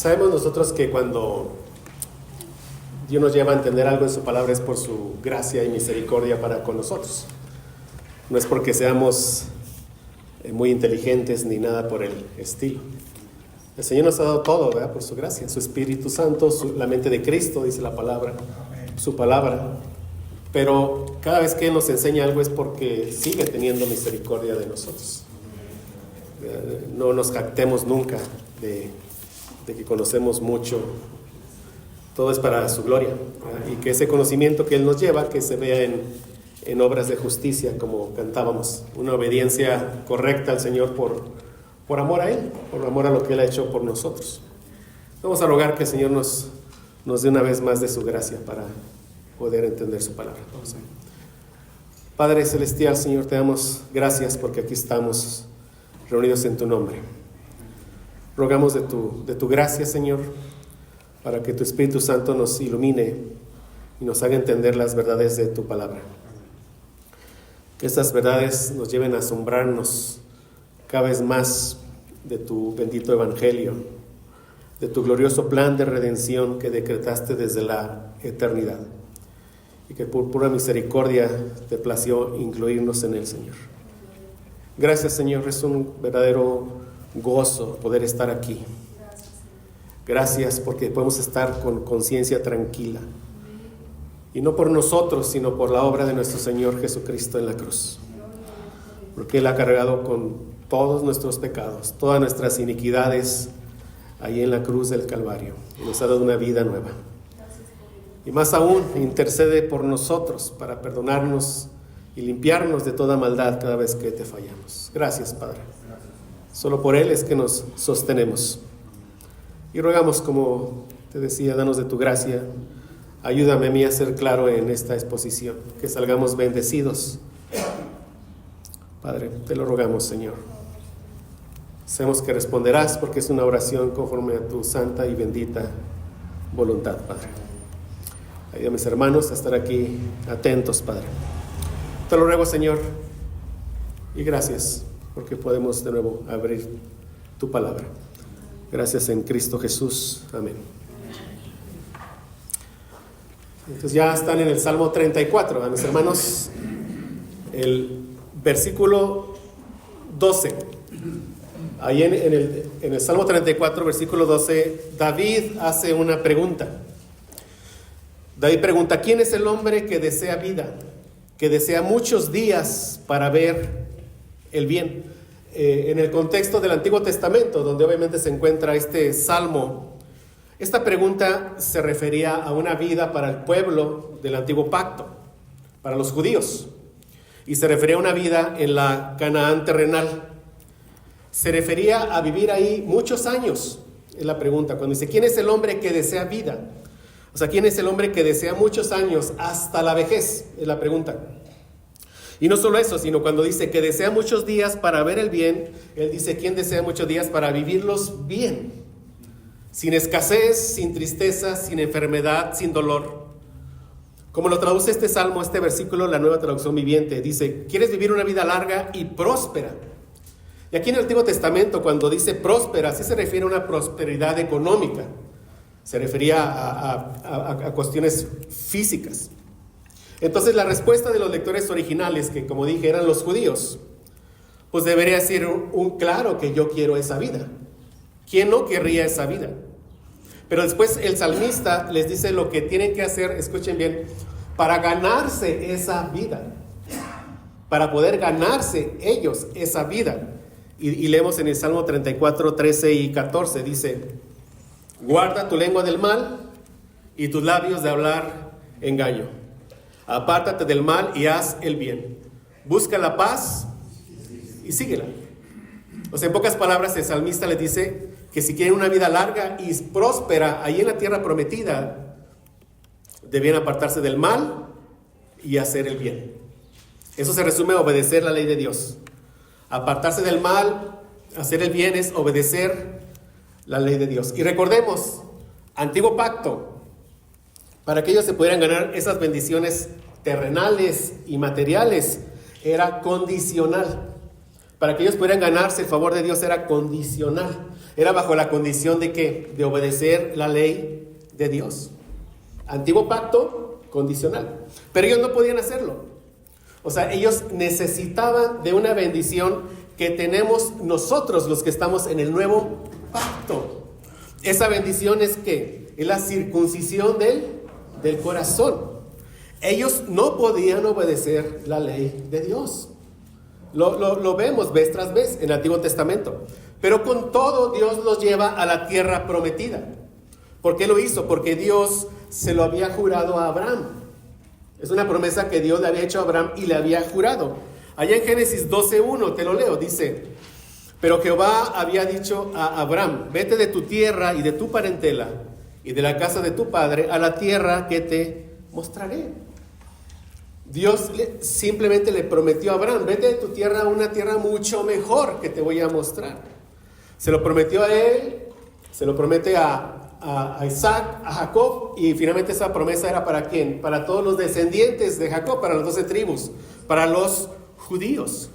Sabemos nosotros que cuando Dios nos lleva a entender algo en su palabra es por su gracia y misericordia para con nosotros. No es porque seamos muy inteligentes ni nada por el estilo. El Señor nos ha dado todo, ¿verdad? Por su gracia, su Espíritu Santo, la mente de Cristo, dice la palabra, su palabra. Pero cada vez que Él nos enseña algo es porque sigue teniendo misericordia de nosotros. No nos jactemos nunca de que conocemos mucho. Todo es para su gloria, ¿verdad? Y que ese conocimiento que Él nos lleva, que se vea en obras de justicia, como cantábamos, una obediencia correcta al Señor por amor a Él, por amor a lo que Él ha hecho por nosotros. Vamos a rogar que el Señor nos dé una vez más de su gracia para poder entender su palabra. Vamos a ver. Padre Celestial, Señor, te damos gracias porque aquí estamos reunidos en tu nombre. Rogamos de tu gracia, Señor, para que tu Espíritu Santo nos ilumine y nos haga entender las verdades de tu palabra. Que estas verdades nos lleven a asombrarnos cada vez más de tu bendito evangelio, de tu glorioso plan de redención que decretaste desde la eternidad, y que por pura misericordia te plació incluirnos en él, Señor. Gracias, Señor, es un verdadero gozo poder estar aquí. Gracias porque podemos estar con conciencia tranquila, y no por nosotros, sino por la obra de nuestro Señor Jesucristo en la cruz, porque Él ha cargado con todos nuestros pecados, todas nuestras iniquidades ahí en la cruz del Calvario, y nos ha dado una vida nueva. Y más aún, intercede por nosotros para perdonarnos y limpiarnos de toda maldad cada vez que te fallamos. Gracias, Padre. Solo por Él es que nos sostenemos. Y rogamos, como te decía, danos de tu gracia. Ayúdame a mí a ser claro en esta exposición, que salgamos bendecidos. Padre, te lo rogamos, Señor. Sabemos que responderás porque es una oración conforme a tu santa y bendita voluntad, Padre. Ayuda a mis hermanos a estar aquí atentos, Padre. Te lo ruego, Señor, y gracias porque podemos de nuevo abrir tu palabra. Gracias en Cristo Jesús. Amén. Entonces ya están en el Salmo 34, mis hermanos, el versículo 12. Ahí en el Salmo 34, versículo 12, David hace una pregunta. David pregunta: ¿quién es el hombre que desea vida, que desea muchos días para ver el bien? En el contexto del Antiguo Testamento, donde obviamente se encuentra este salmo, esta pregunta se refería a una vida para el pueblo del Antiguo Pacto, para los judíos, y se refería a una vida en la Canaán terrenal. Se refería a vivir ahí muchos años, es la pregunta, cuando dice: ¿quién es el hombre que desea vida? O sea, ¿quién es el hombre que desea muchos años hasta la vejez? Es la pregunta. Y no solo eso, sino cuando dice que desea muchos días para ver el bien, él dice: ¿quién desea muchos días para vivirlos bien? Sin escasez, sin tristeza, sin enfermedad, sin dolor. Como lo traduce este salmo, este versículo, la Nueva Traducción Viviente, dice: ¿quieres vivir una vida larga y próspera? Y aquí en el Antiguo Testamento, cuando dice próspera, sí se refiere a una prosperidad económica. Se refería a cuestiones físicas. Entonces la respuesta de los lectores originales, que como dije eran los judíos, pues debería ser un claro que yo quiero esa vida. ¿Quién no querría esa vida? Pero después el salmista les dice lo que tienen que hacer, escuchen bien, para ganarse esa vida, para poder ganarse ellos esa vida. Y leemos en el Salmo 34, 13 y 14, dice: guarda tu lengua del mal y tus labios de hablar engaño. Apártate del mal y haz el bien. Busca la paz y síguela. O sea, en pocas palabras, el salmista les dice que si quieren una vida larga y próspera ahí en la tierra prometida, debían apartarse del mal y hacer el bien. Eso se resume a obedecer la ley de Dios. Apartarse del mal, hacer el bien, es obedecer la ley de Dios. Y recordemos, Antiguo Pacto, para que ellos se pudieran ganar esas bendiciones terrenales y materiales, era condicional. Para que ellos pudieran ganarse el favor de Dios era condicional. Era bajo la condición de ¿qué? De obedecer la ley de Dios. Antiguo pacto, condicional. Pero ellos no podían hacerlo. O sea, ellos necesitaban de una bendición que tenemos nosotros los que estamos en el nuevo pacto. Esa bendición es ¿qué? Es la circuncisión del corazón. Ellos no podían obedecer la ley de Dios. Lo vemos vez tras vez en el Antiguo Testamento. Pero con todo Dios los lleva a la tierra prometida. ¿Por qué lo hizo? Porque Dios se lo había jurado a Abraham. Es una promesa que Dios le había hecho a Abraham y le había jurado. Allá en Génesis 12:1, te lo leo, dice: pero Jehová había dicho a Abraham: vete de tu tierra y de tu parentela y de la casa de tu padre a la tierra que te mostraré. Dios simplemente le prometió a Abraham: vete de tu tierra a una tierra mucho mejor que te voy a mostrar. Se lo prometió a él, se lo promete a Isaac, a Jacob, y finalmente esa promesa era ¿para quién? Para todos los descendientes de Jacob, para las 12 tribus, para los judíos.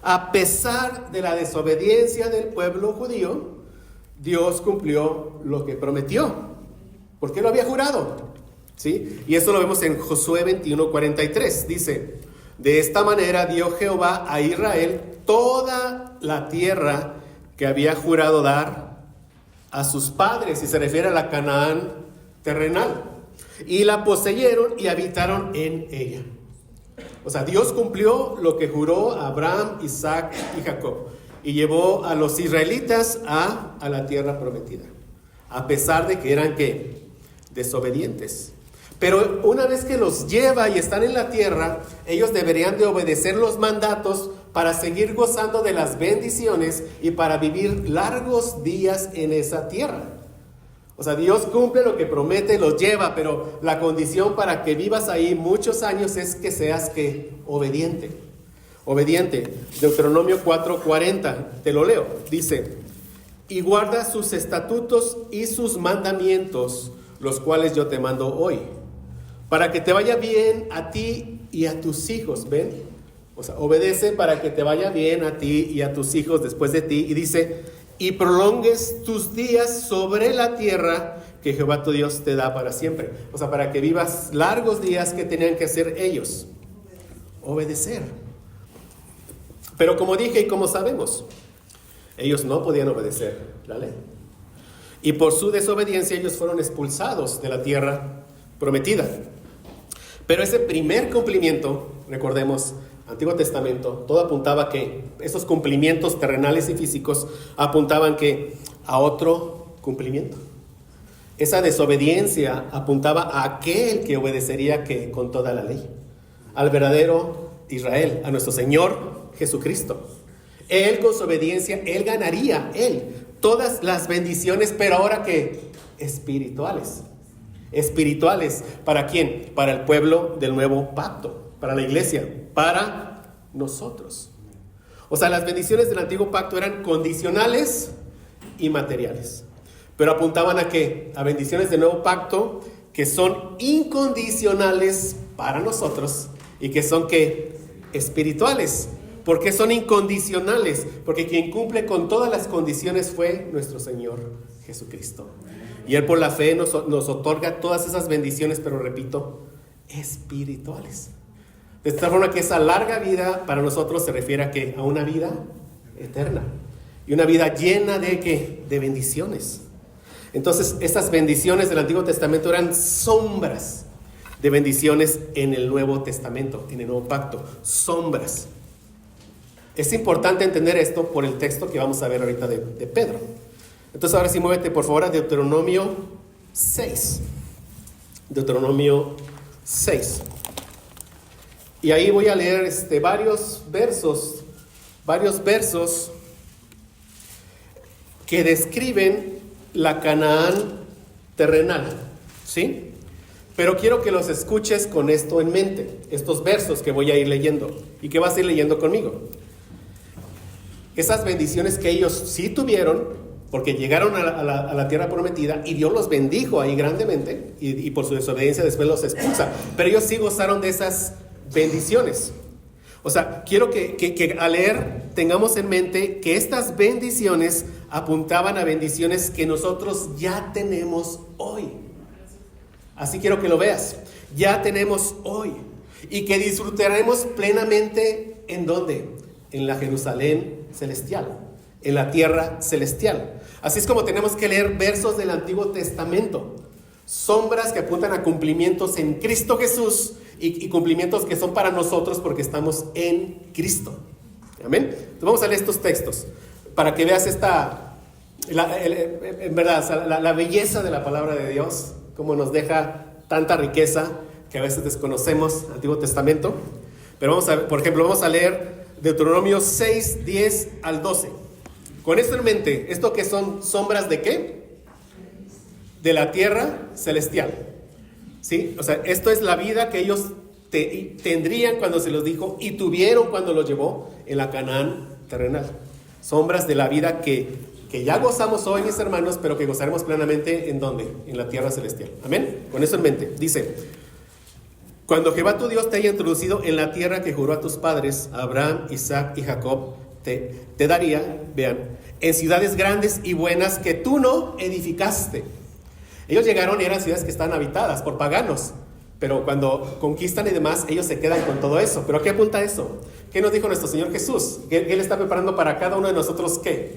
A pesar de la desobediencia del pueblo judío, Dios cumplió lo que prometió, porque lo había jurado, ¿sí? Y eso lo vemos en Josué 21:43. Dice: de esta manera dio Jehová a Israel toda la tierra que había jurado dar a sus padres, y se refiere a la Canaán terrenal, y la poseyeron y habitaron en ella. O sea, Dios cumplió lo que juró a Abraham, Isaac y Jacob, y llevó a los israelitas a la tierra prometida, a pesar de que eran ¿qué? Desobedientes. Pero una vez que los lleva y están en la tierra, ellos deberían de obedecer los mandatos para seguir gozando de las bendiciones y para vivir largos días en esa tierra. O sea, Dios cumple lo que promete, los lleva, pero la condición para que vivas ahí muchos años es que seas ¿qué? Obediente. Obediente. Deuteronomio 4:40, te lo leo. Dice: y guarda sus estatutos y sus mandamientos, los cuales yo te mando hoy, para que te vaya bien a ti y a tus hijos. ¿Ven? O sea, obedece para que te vaya bien a ti y a tus hijos después de ti. Y dice: y prolongues tus días sobre la tierra que Jehová tu Dios te da para siempre. O sea, para que vivas largos días. ¿Qué tenían que hacer ellos? Obedecer. Pero como dije y como sabemos, ellos no podían obedecer la ley. Y por su desobediencia ellos fueron expulsados de la tierra prometida. Pero ese primer cumplimiento, recordemos, Antiguo Testamento, todo apuntaba que esos cumplimientos terrenales y físicos apuntaban que a otro cumplimiento. Esa desobediencia apuntaba a aquel que obedecería que con toda la ley, al verdadero Israel, a nuestro Señor Jesucristo. Él con su obediencia, él ganaría, todas las bendiciones, pero ahora que espirituales. Espirituales, ¿para quién? Para el pueblo del nuevo pacto, para la iglesia, para nosotros. O sea, las bendiciones del antiguo pacto eran condicionales y materiales, pero apuntaban ¿a qué? A bendiciones del nuevo pacto que son incondicionales para nosotros y que son ¿qué? Espirituales. ¿Por qué son incondicionales? Porque quien cumple con todas las condiciones fue nuestro Señor Jesucristo. Y Él por la fe nos otorga todas esas bendiciones, pero repito, espirituales. De esta forma que esa larga vida para nosotros se refiere a ¿qué? A una vida eterna. Y una vida llena de ¿qué? De bendiciones. Entonces, estas bendiciones del Antiguo Testamento eran sombras de bendiciones en el Nuevo Testamento, en el Nuevo Pacto. Sombras. Es importante entender esto por el texto que vamos a ver ahorita de Pedro. Entonces ahora sí muévete por favor a Deuteronomio 6. Deuteronomio 6. Y ahí voy a leer varios versos que describen la Canaán terrenal, ¿sí? Pero quiero que los escuches con esto en mente, estos versos que voy a ir leyendo y que vas a ir leyendo conmigo. Esas bendiciones que ellos sí tuvieron, porque llegaron a la tierra prometida y Dios los bendijo ahí grandemente y por su desobediencia después los expulsa. Pero ellos sí gozaron de esas bendiciones. O sea, quiero que al leer tengamos en mente que estas bendiciones apuntaban a bendiciones que nosotros ya tenemos hoy. Así quiero que lo veas. Ya tenemos hoy. Y que disfrutaremos plenamente, ¿en dónde? En la Jerusalén celestial, en la tierra celestial. Así es como tenemos que leer versos del Antiguo Testamento. Sombras que apuntan a cumplimientos en Cristo Jesús y cumplimientos que son para nosotros porque estamos en Cristo. Amén. Entonces vamos a leer estos textos para que veas en verdad, la belleza de la palabra de Dios, cómo nos deja tanta riqueza que a veces desconocemos el Antiguo Testamento. Pero por ejemplo, vamos a leer Deuteronomio 6, 10 al 12. Con esto en mente, ¿esto que son sombras de qué? De la tierra celestial. ¿Sí? O sea, esto es la vida que ellos tendrían cuando se los dijo y tuvieron cuando los llevó en la Canaán terrenal. Sombras de la vida que ya gozamos hoy, mis hermanos, pero que gozaremos plenamente, ¿en dónde? En la tierra celestial. Amén. Con eso en mente. Dice: cuando Jehová tu Dios te haya introducido en la tierra que juró a tus padres, Abraham, Isaac y Jacob, te daría, vean, en ciudades grandes y buenas que tú no edificaste. Ellos llegaron y eran ciudades que están habitadas por paganos, pero cuando conquistan y demás, ellos se quedan con todo eso. ¿Pero a qué apunta eso? ¿Qué nos dijo nuestro Señor Jesús? ¿Qué Él está preparando para cada uno de nosotros? ¿Qué?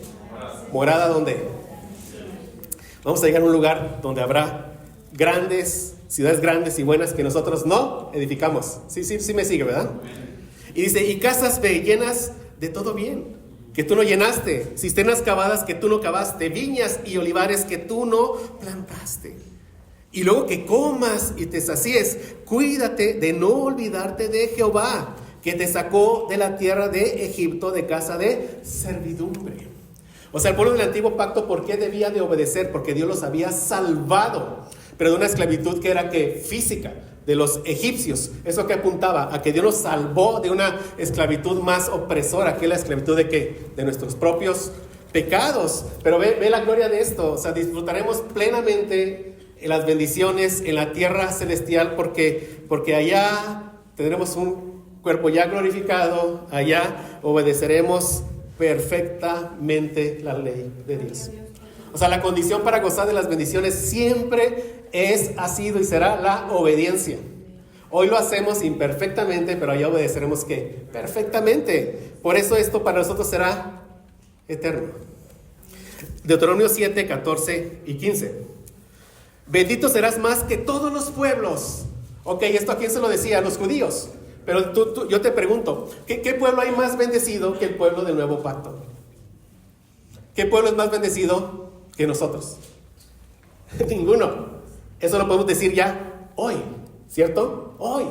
¿Morada dónde? Vamos a llegar a un lugar donde habrá ciudades grandes y buenas que nosotros no edificamos. Sí me sigue, ¿verdad? Y dice, y casas llenas de todo bien, que tú no llenaste, cisternas cavadas que tú no cavaste, viñas y olivares que tú no plantaste. Y luego que comas y te sacíes, cuídate de no olvidarte de Jehová, que te sacó de la tierra de Egipto, de casa de servidumbre. O sea, el pueblo del antiguo pacto, ¿por qué debía de obedecer? Porque Dios los había salvado, pero de una esclavitud que era física, de los egipcios. Eso que apuntaba a que Dios nos salvó de una esclavitud más opresora, que es la esclavitud de ¿qué? De nuestros propios pecados. Pero ve la gloria de esto. O sea, disfrutaremos plenamente en las bendiciones en la tierra celestial porque allá tendremos un cuerpo ya glorificado, allá obedeceremos perfectamente la ley de Dios. O sea, la condición para gozar de las bendiciones siempre ha sido y será la obediencia. Hoy lo hacemos imperfectamente, pero allá obedeceremos ¿qué? Perfectamente. Por eso esto para nosotros será eterno. Deuteronomio 7, 14 y 15. Bendito serás más que todos los pueblos. Ok, ¿esto a quién se lo decía? A los judíos. Pero yo te pregunto, ¿qué pueblo hay más bendecido que el pueblo del nuevo pacto? ¿Qué pueblo es más bendecido que nosotros? Ninguno. Eso lo podemos decir ya hoy, ¿cierto? Hoy.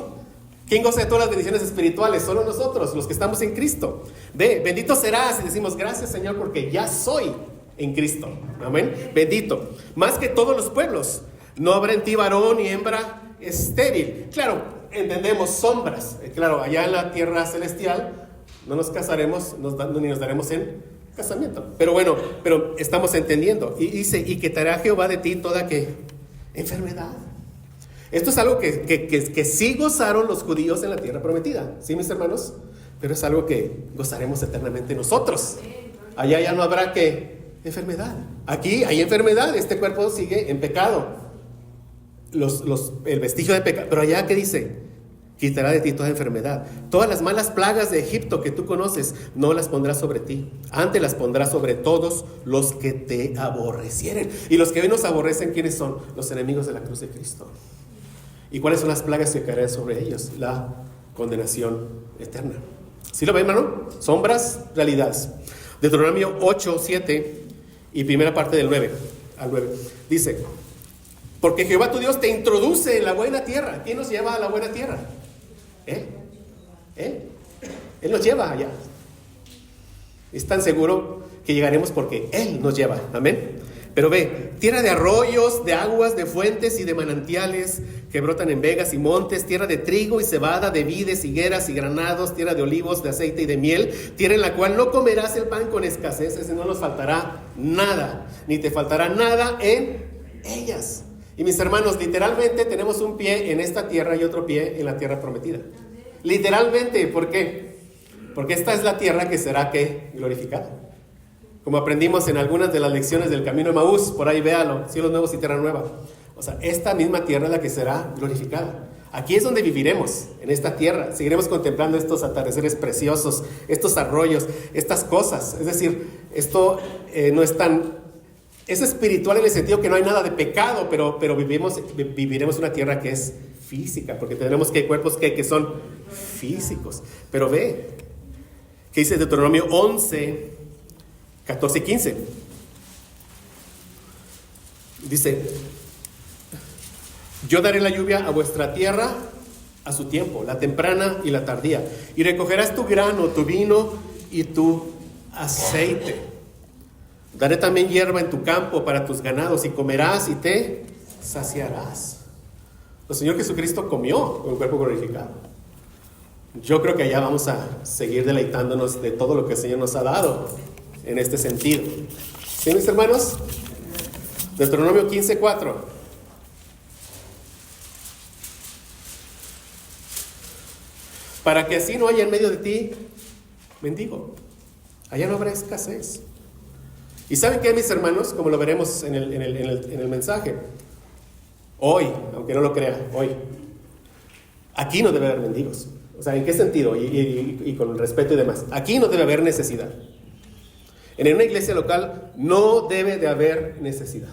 ¿Quién goza de todas las bendiciones espirituales? Solo nosotros, los que estamos en Cristo. Bendito serás y decimos gracias, Señor, porque ya soy en Cristo. Amén. Bendito. Más que todos los pueblos. No habrá en ti varón ni hembra estéril. Claro, entendemos sombras. Claro, allá en la tierra celestial no nos casaremos ni nos daremos en casamiento. Pero bueno, estamos entendiendo. Y dice, y quitará Jehová de ti toda enfermedad. Esto es algo que sí gozaron los judíos en la tierra prometida. ¿Sí, mis hermanos? Pero es algo que gozaremos eternamente nosotros. Allá ya no habrá enfermedad. Aquí hay enfermedad. Este cuerpo sigue en pecado. El vestigio de pecado. Pero allá, ¿qué dice? Quitará de ti toda enfermedad. Todas las malas plagas de Egipto que tú conoces, no las pondrás sobre ti. Antes las pondrás sobre todos los que te aborrecieren. Y los que hoy nos aborrecen, ¿quiénes son? Los enemigos de la cruz de Cristo. ¿Y cuáles son las plagas que caerán sobre ellos? La condenación eterna. ¿Sí lo ven, hermano? Sombras, realidades. Deuteronomio 8, 7 y primera parte del 9 al 9. Dice, porque Jehová tu Dios te introduce en la buena tierra. ¿Quién nos lleva a la buena tierra? Él nos lleva allá. Es tan seguro que llegaremos porque Él nos lleva. Amén. Pero ve, tierra de arroyos, de aguas, de fuentes y de manantiales que brotan en vegas y montes, tierra de trigo y cebada, de vides, higueras y granados, tierra de olivos, de aceite y de miel, tierra en la cual no comerás el pan con escasez, ese no nos faltará nada, ni te faltará nada en ellas. Y mis hermanos, literalmente tenemos un pie en esta tierra y otro pie en la tierra prometida. Literalmente, ¿por qué? Porque esta es la tierra que será, ¿qué? Glorificada. Como aprendimos en algunas de las lecciones del Camino de Maús, por ahí véalo, cielos nuevos y tierra nueva. O sea, esta misma tierra es la que será glorificada. Aquí es donde viviremos, en esta tierra. Seguiremos contemplando estos atardeceres preciosos, estos arroyos, estas cosas. Es decir, esto no es tan... Es espiritual en el sentido que no hay nada de pecado, pero viviremos una tierra que es física, porque tendremos que cuerpos que son físicos. Pero ve, ¿qué dice Deuteronomio 11, 14 y 15? Dice: yo daré la lluvia a vuestra tierra a su tiempo, la temprana y la tardía, y recogerás tu grano, tu vino y tu aceite. Daré también hierba en tu campo para tus ganados, y comerás y te saciarás. El Señor Jesucristo comió con el cuerpo glorificado. Yo creo que allá vamos a seguir deleitándonos de todo lo que el Señor nos ha dado en este sentido. ¿Sí, mis hermanos? Deuteronomio 15:4. Para que así no haya en medio de ti mendigo, allá no habrá escasez. ¿Y saben qué, mis hermanos? Como lo veremos en el mensaje, hoy, aunque no lo crean, hoy, aquí no debe haber mendigos. O sea, ¿en qué sentido? Y con respeto y demás. Aquí no debe haber necesidad. En una iglesia local no debe de haber necesidad.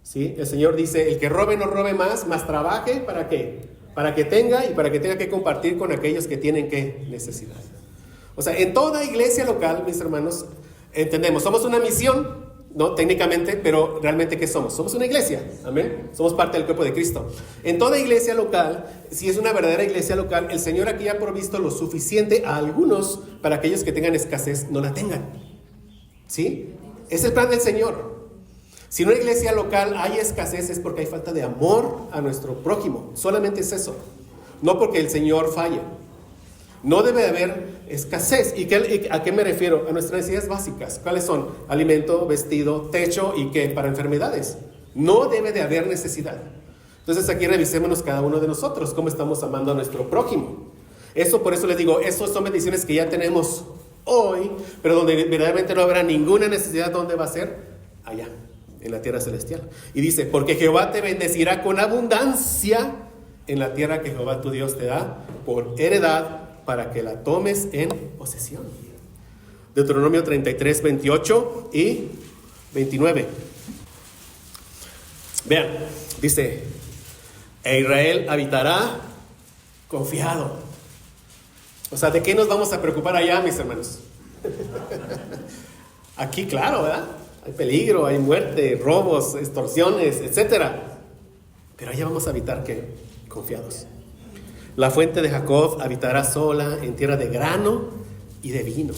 ¿Sí? El Señor dice: el que robe no robe más trabaje. ¿Para qué? Para que tenga, y para que tenga que compartir con aquellos que tienen ¿qué? Necesidad. O sea, en toda iglesia local, mis hermanos, entendemos, somos una misión, ¿no? Técnicamente, pero realmente ¿qué somos? Somos una iglesia, amén. Somos parte del cuerpo de Cristo. En toda iglesia local, si es una verdadera iglesia local, el Señor aquí ha provisto lo suficiente a algunos para aquellos que tengan escasez no la tengan. ¿Sí? Es el plan del Señor. Si en una iglesia local hay escasez, es porque hay falta de amor a nuestro prójimo. Solamente es eso. No porque el Señor falla. No debe haber escasez. ¿Y a qué me refiero? A nuestras necesidades básicas. ¿Cuáles son? Alimento, vestido, techo y ¿qué? Para enfermedades. No debe de haber necesidad. Entonces aquí revisémonos cada uno de nosotros cómo estamos amando a nuestro prójimo. Por eso les digo, esas son bendiciones que ya tenemos hoy, pero donde verdaderamente no habrá ninguna necesidad. ¿Dónde va a ser? Allá, en la tierra celestial. Y dice: porque Jehová te bendecirá con abundancia en la tierra que Jehová tu Dios te da por heredad, para que la tomes en posesión. Deuteronomio 33, 28 y 29. Vean, dice: e Israel habitará confiado. O sea, ¿de qué nos vamos a preocupar allá, mis hermanos? Aquí, claro, ¿verdad? Hay peligro, hay muerte, robos, extorsiones, etcétera. Pero allá vamos a habitar ¿qué? Confiados. La fuente de Jacob habitará sola en tierra de grano y de vino.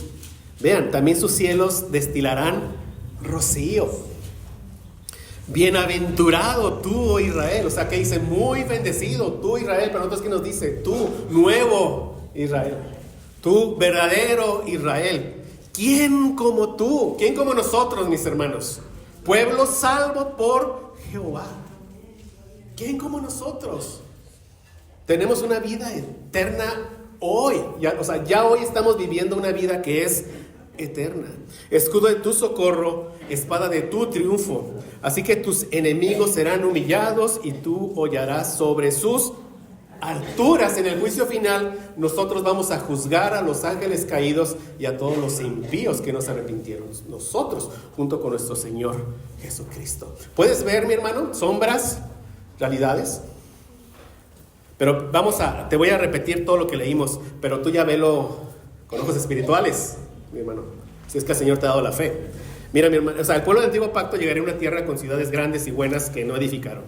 Vean, también sus cielos destilarán rocío. Bienaventurado tú, oh Israel. O sea, que dice: muy bendecido tú, Israel. Pero nosotros, ¿qué nos dice? Tú, nuevo Israel. Tú, verdadero Israel. ¿Quién como tú? ¿Quién como nosotros, mis hermanos? Pueblo salvo por Jehová. ¿Quién como nosotros? Tenemos una vida eterna hoy. Ya hoy estamos viviendo una vida que es eterna. Escudo de tu socorro, espada de tu triunfo. Así que tus enemigos serán humillados y tú hollarás sobre sus alturas. En el juicio final, nosotros vamos a juzgar a los ángeles caídos y a todos los impíos que no se arrepintieron. Nosotros, junto con nuestro Señor Jesucristo. ¿Puedes ver, mi hermano? Sombras, realidades. Pero te voy a repetir todo lo que leímos, pero tú ya velo con ojos espirituales, mi hermano, si es que el Señor te ha dado la fe. Mira, mi hermano, el pueblo del antiguo pacto llegaría a una tierra con ciudades grandes y buenas que no edificaron,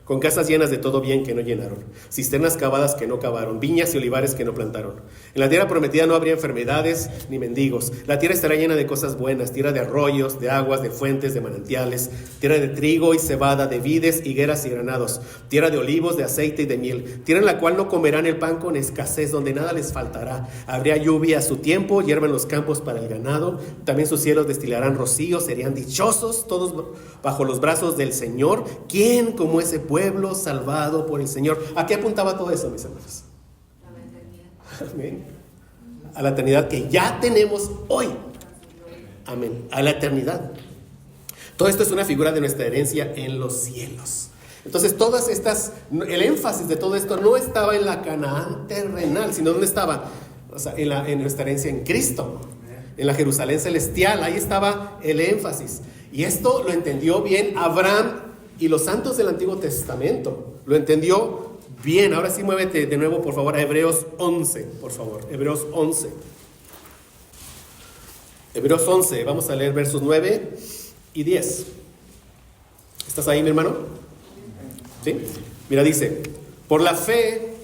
con casas llenas de todo bien que no llenaron, cisternas cavadas que no cavaron, viñas y olivares que no plantaron. En la tierra prometida no habría enfermedades ni mendigos. La tierra estará llena de cosas buenas, tierra de arroyos, de aguas, de fuentes, de manantiales, tierra de trigo y cebada, de vides, higueras y granados, tierra de olivos, de aceite y de miel, tierra en la cual no comerán el pan con escasez, donde nada les faltará. Habría lluvia a su tiempo, hierba en los campos para el ganado. También sus cielos destilarán rocío, serían dichosos todos bajo los brazos del Señor. ¿Quién como ese pueblo salvado por el Señor? ¿A qué apuntaba todo eso, mis hermanos? Amén. a la eternidad que ya tenemos hoy. Amén. A la eternidad. Todo esto es una figura de nuestra herencia en los cielos. Entonces todas estas, el énfasis de todo esto no estaba en la Canaán terrenal, sino ¿dónde estaba? O sea, en nuestra herencia en Cristo, en la Jerusalén celestial. Ahí estaba el énfasis. Y esto lo entendió bien Abraham y los santos del Antiguo Testamento. Lo entendió bien. Ahora sí, muévete de nuevo, por favor, a Hebreos 11, por favor. Hebreos 11. Hebreos 11, vamos a leer versos 9 y 10. ¿Estás ahí, mi hermano? ¿Sí? Mira, dice: por la fe,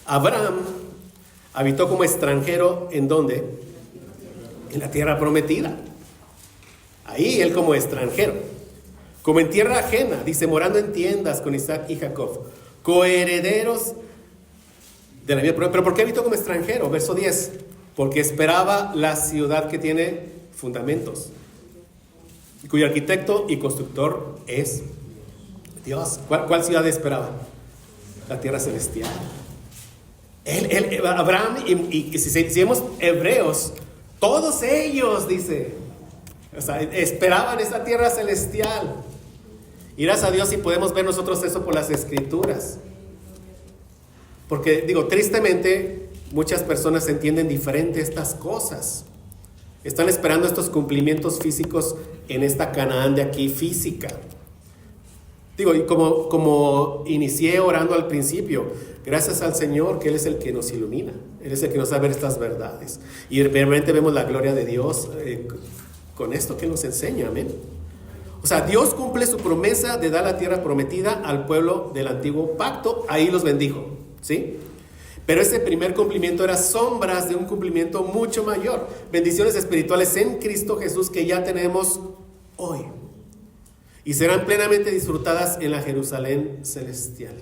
Abraham habitó como extranjero, ¿en dónde? En la tierra prometida. Ahí él como extranjero. Como en tierra ajena, dice, morando en tiendas con Isaac y Jacob, coherederos de la vida. Pero ¿por qué habitó como extranjero? Verso 10. Porque esperaba la ciudad que tiene fundamentos, cuyo arquitecto y constructor es Dios. ¿Cuál ciudad esperaba? La tierra celestial. Abraham y si vemos hebreos, todos ellos, dice, o sea, esperaban esa tierra celestial. Y gracias a Dios si podemos ver nosotros eso por las Escrituras. Porque, tristemente, muchas personas entienden diferente estas cosas. Están esperando estos cumplimientos físicos en esta Canaán de aquí física. Y como inicié orando al principio, gracias al Señor que Él es el que nos ilumina. Él es el que nos da ver estas verdades. Y realmente vemos la gloria de Dios con esto que nos enseña, amén. O sea, Dios cumple su promesa de dar la tierra prometida al pueblo del antiguo pacto. Ahí los bendijo, ¿sí? Pero ese primer cumplimiento era sombras de un cumplimiento mucho mayor. Bendiciones espirituales en Cristo Jesús que ya tenemos hoy. Y serán plenamente disfrutadas en la Jerusalén celestial.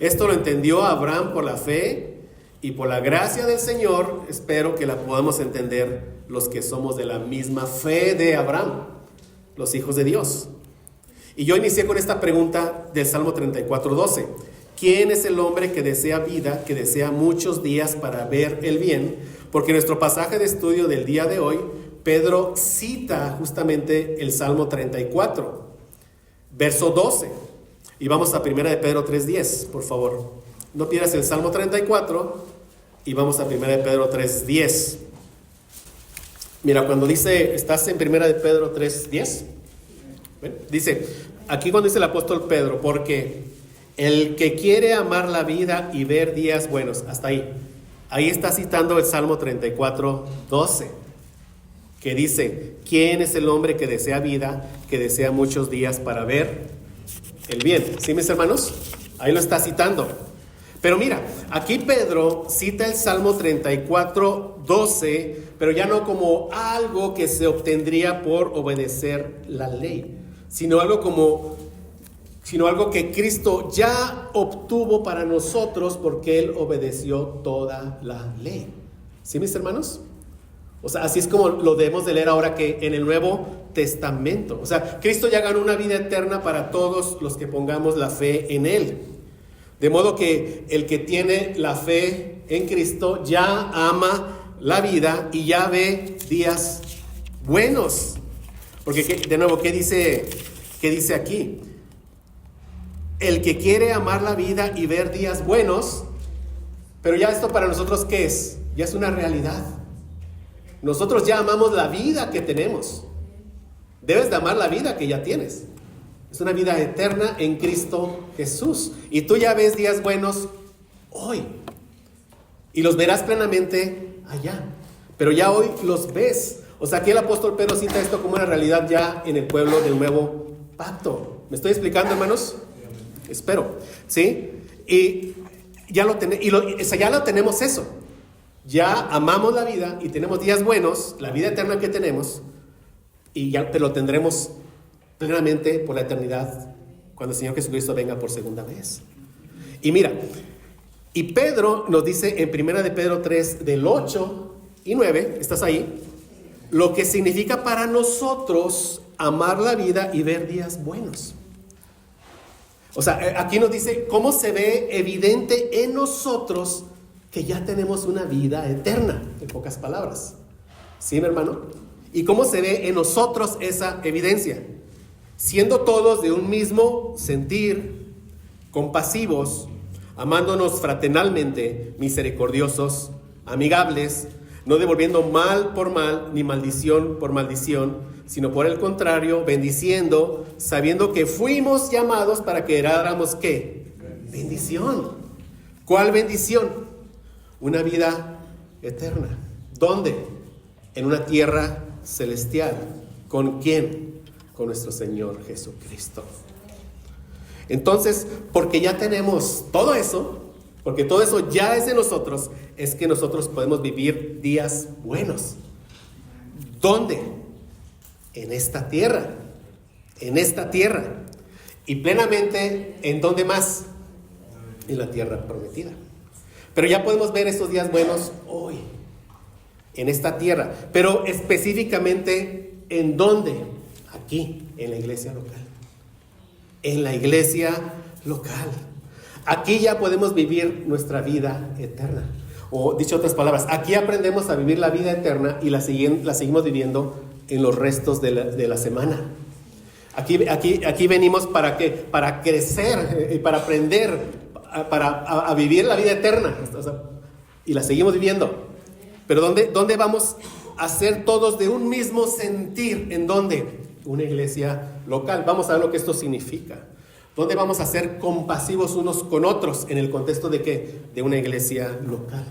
Esto lo entendió Abraham por la fe y por la gracia del Señor. Espero que la podamos entender los que somos de la misma fe de Abraham, los hijos de Dios. Y yo inicié con esta pregunta del Salmo 34:12. ¿Quién es el hombre que desea vida, que desea muchos días para ver el bien? Porque en nuestro pasaje de estudio del día de hoy, Pedro cita justamente el Salmo 34. Verso 12, y vamos a 1 de Pedro 3:10, por favor. No pierdas el Salmo 34 y vamos a 1 de Pedro 3:10. Mira, cuando dice, estás en 1 de Pedro 3:10, dice, aquí cuando dice el apóstol Pedro, porque el que quiere amar la vida y ver días buenos, hasta ahí está citando el Salmo 34:12. Que dice, ¿quién es el hombre que desea vida, que desea muchos días para ver el bien? ¿Sí, mis hermanos? Ahí lo está citando. Pero mira, aquí Pedro cita el Salmo 34:12, pero ya no como algo que se obtendría por obedecer la ley, sino algo que Cristo ya obtuvo para nosotros porque Él obedeció toda la ley. ¿Sí, mis hermanos? O sea, así es como lo debemos de leer ahora que en el Nuevo Testamento. O sea, Cristo ya ganó una vida eterna para todos los que pongamos la fe en Él. De modo que el que tiene la fe en Cristo ya ama la vida y ya ve días buenos. Porque, de nuevo, ¿qué dice aquí? El que quiere amar la vida y ver días buenos, pero ya esto para nosotros, ¿qué es? Ya es una realidad. Nosotros ya amamos la vida que tenemos. Debes de amar la vida que ya tienes. Es una vida eterna en Cristo Jesús. Y tú ya ves días buenos hoy. Y los verás plenamente allá. Pero ya hoy los ves. O sea, aquí el apóstol Pedro cita esto como una realidad ya en el pueblo del nuevo pacto. ¿Me estoy explicando, hermanos? Espero. ¿Sí? Y ya lo tenemos eso. Ya amamos la vida y tenemos días buenos, la vida eterna que tenemos, y ya te lo tendremos plenamente por la eternidad cuando el Señor Jesucristo venga por segunda vez. Y mira, y Pedro nos dice en 1 de Pedro 3, del 8 y 9, ¿estás ahí? Lo que significa para nosotros amar la vida y ver días buenos. O sea, aquí nos dice cómo se ve evidente en nosotros que ya tenemos una vida eterna, en pocas palabras. ¿Sí, mi hermano? ¿Y cómo se ve en nosotros esa evidencia? Siendo todos de un mismo sentir, compasivos, amándonos fraternalmente, misericordiosos, amigables, no devolviendo mal por mal, ni maldición por maldición, sino por el contrario, bendiciendo, sabiendo que fuimos llamados para que heredáramos ¿qué? Bendición. ¿Cuál bendición? Una vida eterna. ¿Dónde? En una tierra celestial. ¿Con quién? Con nuestro Señor Jesucristo. Entonces, porque ya tenemos todo eso, porque todo eso ya es de nosotros, es que nosotros podemos vivir días buenos. ¿Dónde? En esta tierra. En esta tierra. Y plenamente, ¿en dónde más? En la tierra prometida. Pero ya podemos ver estos días buenos hoy. En esta tierra. Pero específicamente, ¿en dónde? Aquí, en la iglesia local. En la iglesia local. Aquí ya podemos vivir nuestra vida eterna. O dicho en otras palabras, aquí aprendemos a vivir la vida eterna y la seguimos viviendo en los restos de la semana. Aquí venimos ¿para qué? Para crecer y para aprender, a vivir la vida eterna. O sea, y la seguimos viviendo. Pero ¿dónde vamos a ser todos de un mismo sentir? ¿En dónde? Una iglesia local. Vamos a ver lo que esto significa. ¿Dónde vamos a ser compasivos unos con otros? ¿En el contexto de qué? De una iglesia local.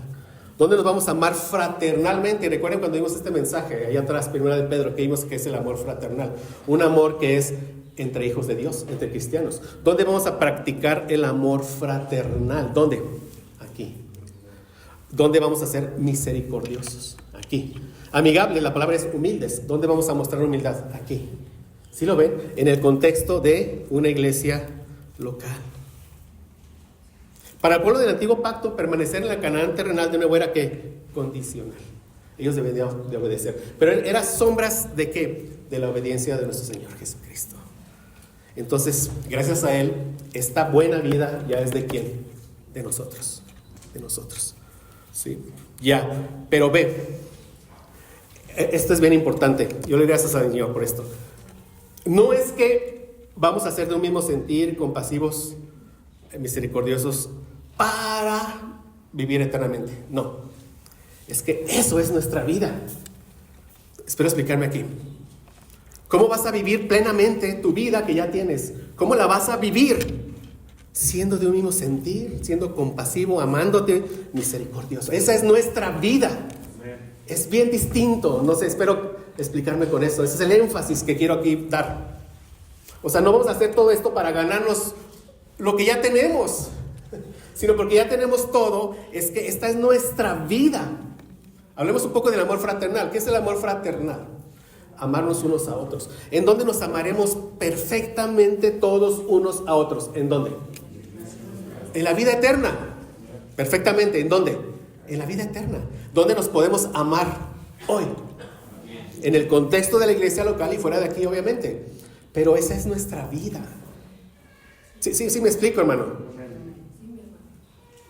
¿Dónde nos vamos a amar fraternalmente? Recuerden cuando vimos este mensaje, ahí atrás, primera de Pedro, que vimos que es el amor fraternal. Un amor que es entre hijos de Dios, entre cristianos. ¿Dónde vamos a practicar el amor fraternal? ¿Dónde? Aquí. ¿Dónde vamos a ser misericordiosos? Aquí. Amigable, la palabra es humildes. ¿Dónde vamos a mostrar humildad? Aquí. ¿Sí lo ven? En el contexto de una iglesia local. Para el pueblo del antiguo pacto, permanecer en la Canaán terrenal de nuevo era ¿qué? Condicional. Ellos debían de obedecer. Pero eran sombras ¿de qué? De la obediencia de nuestro Señor Jesucristo. Entonces, gracias a Él, esta buena vida ya es ¿de quién? De nosotros. De nosotros. ¿Sí? Ya. Pero ve, esto es bien importante. Yo le doy gracias al Señor por esto. No es que vamos a ser de un mismo sentir, compasivos, misericordiosos, para vivir eternamente. No. Es que eso es nuestra vida. Espero explicarme aquí. ¿Cómo vas a vivir plenamente tu vida que ya tienes? ¿Cómo la vas a vivir? Siendo de un mismo sentir, siendo compasivo, amándote, misericordioso. Esa es nuestra vida. Es bien distinto. No sé, espero explicarme con eso. Ese es el énfasis que quiero aquí dar. O sea, no vamos a hacer todo esto para ganarnos lo que ya tenemos, sino porque ya tenemos todo. Es que esta es nuestra vida. Hablemos un poco del amor fraternal. ¿Qué es el amor fraternal? Amarnos unos a otros. ¿En dónde nos amaremos perfectamente todos unos a otros? ¿En dónde? En la vida eterna. Perfectamente. ¿En dónde? En la vida eterna. ¿Dónde nos podemos amar hoy? En el contexto de la iglesia local y fuera de aquí, obviamente. Pero esa es nuestra vida. Sí, me explico, hermano.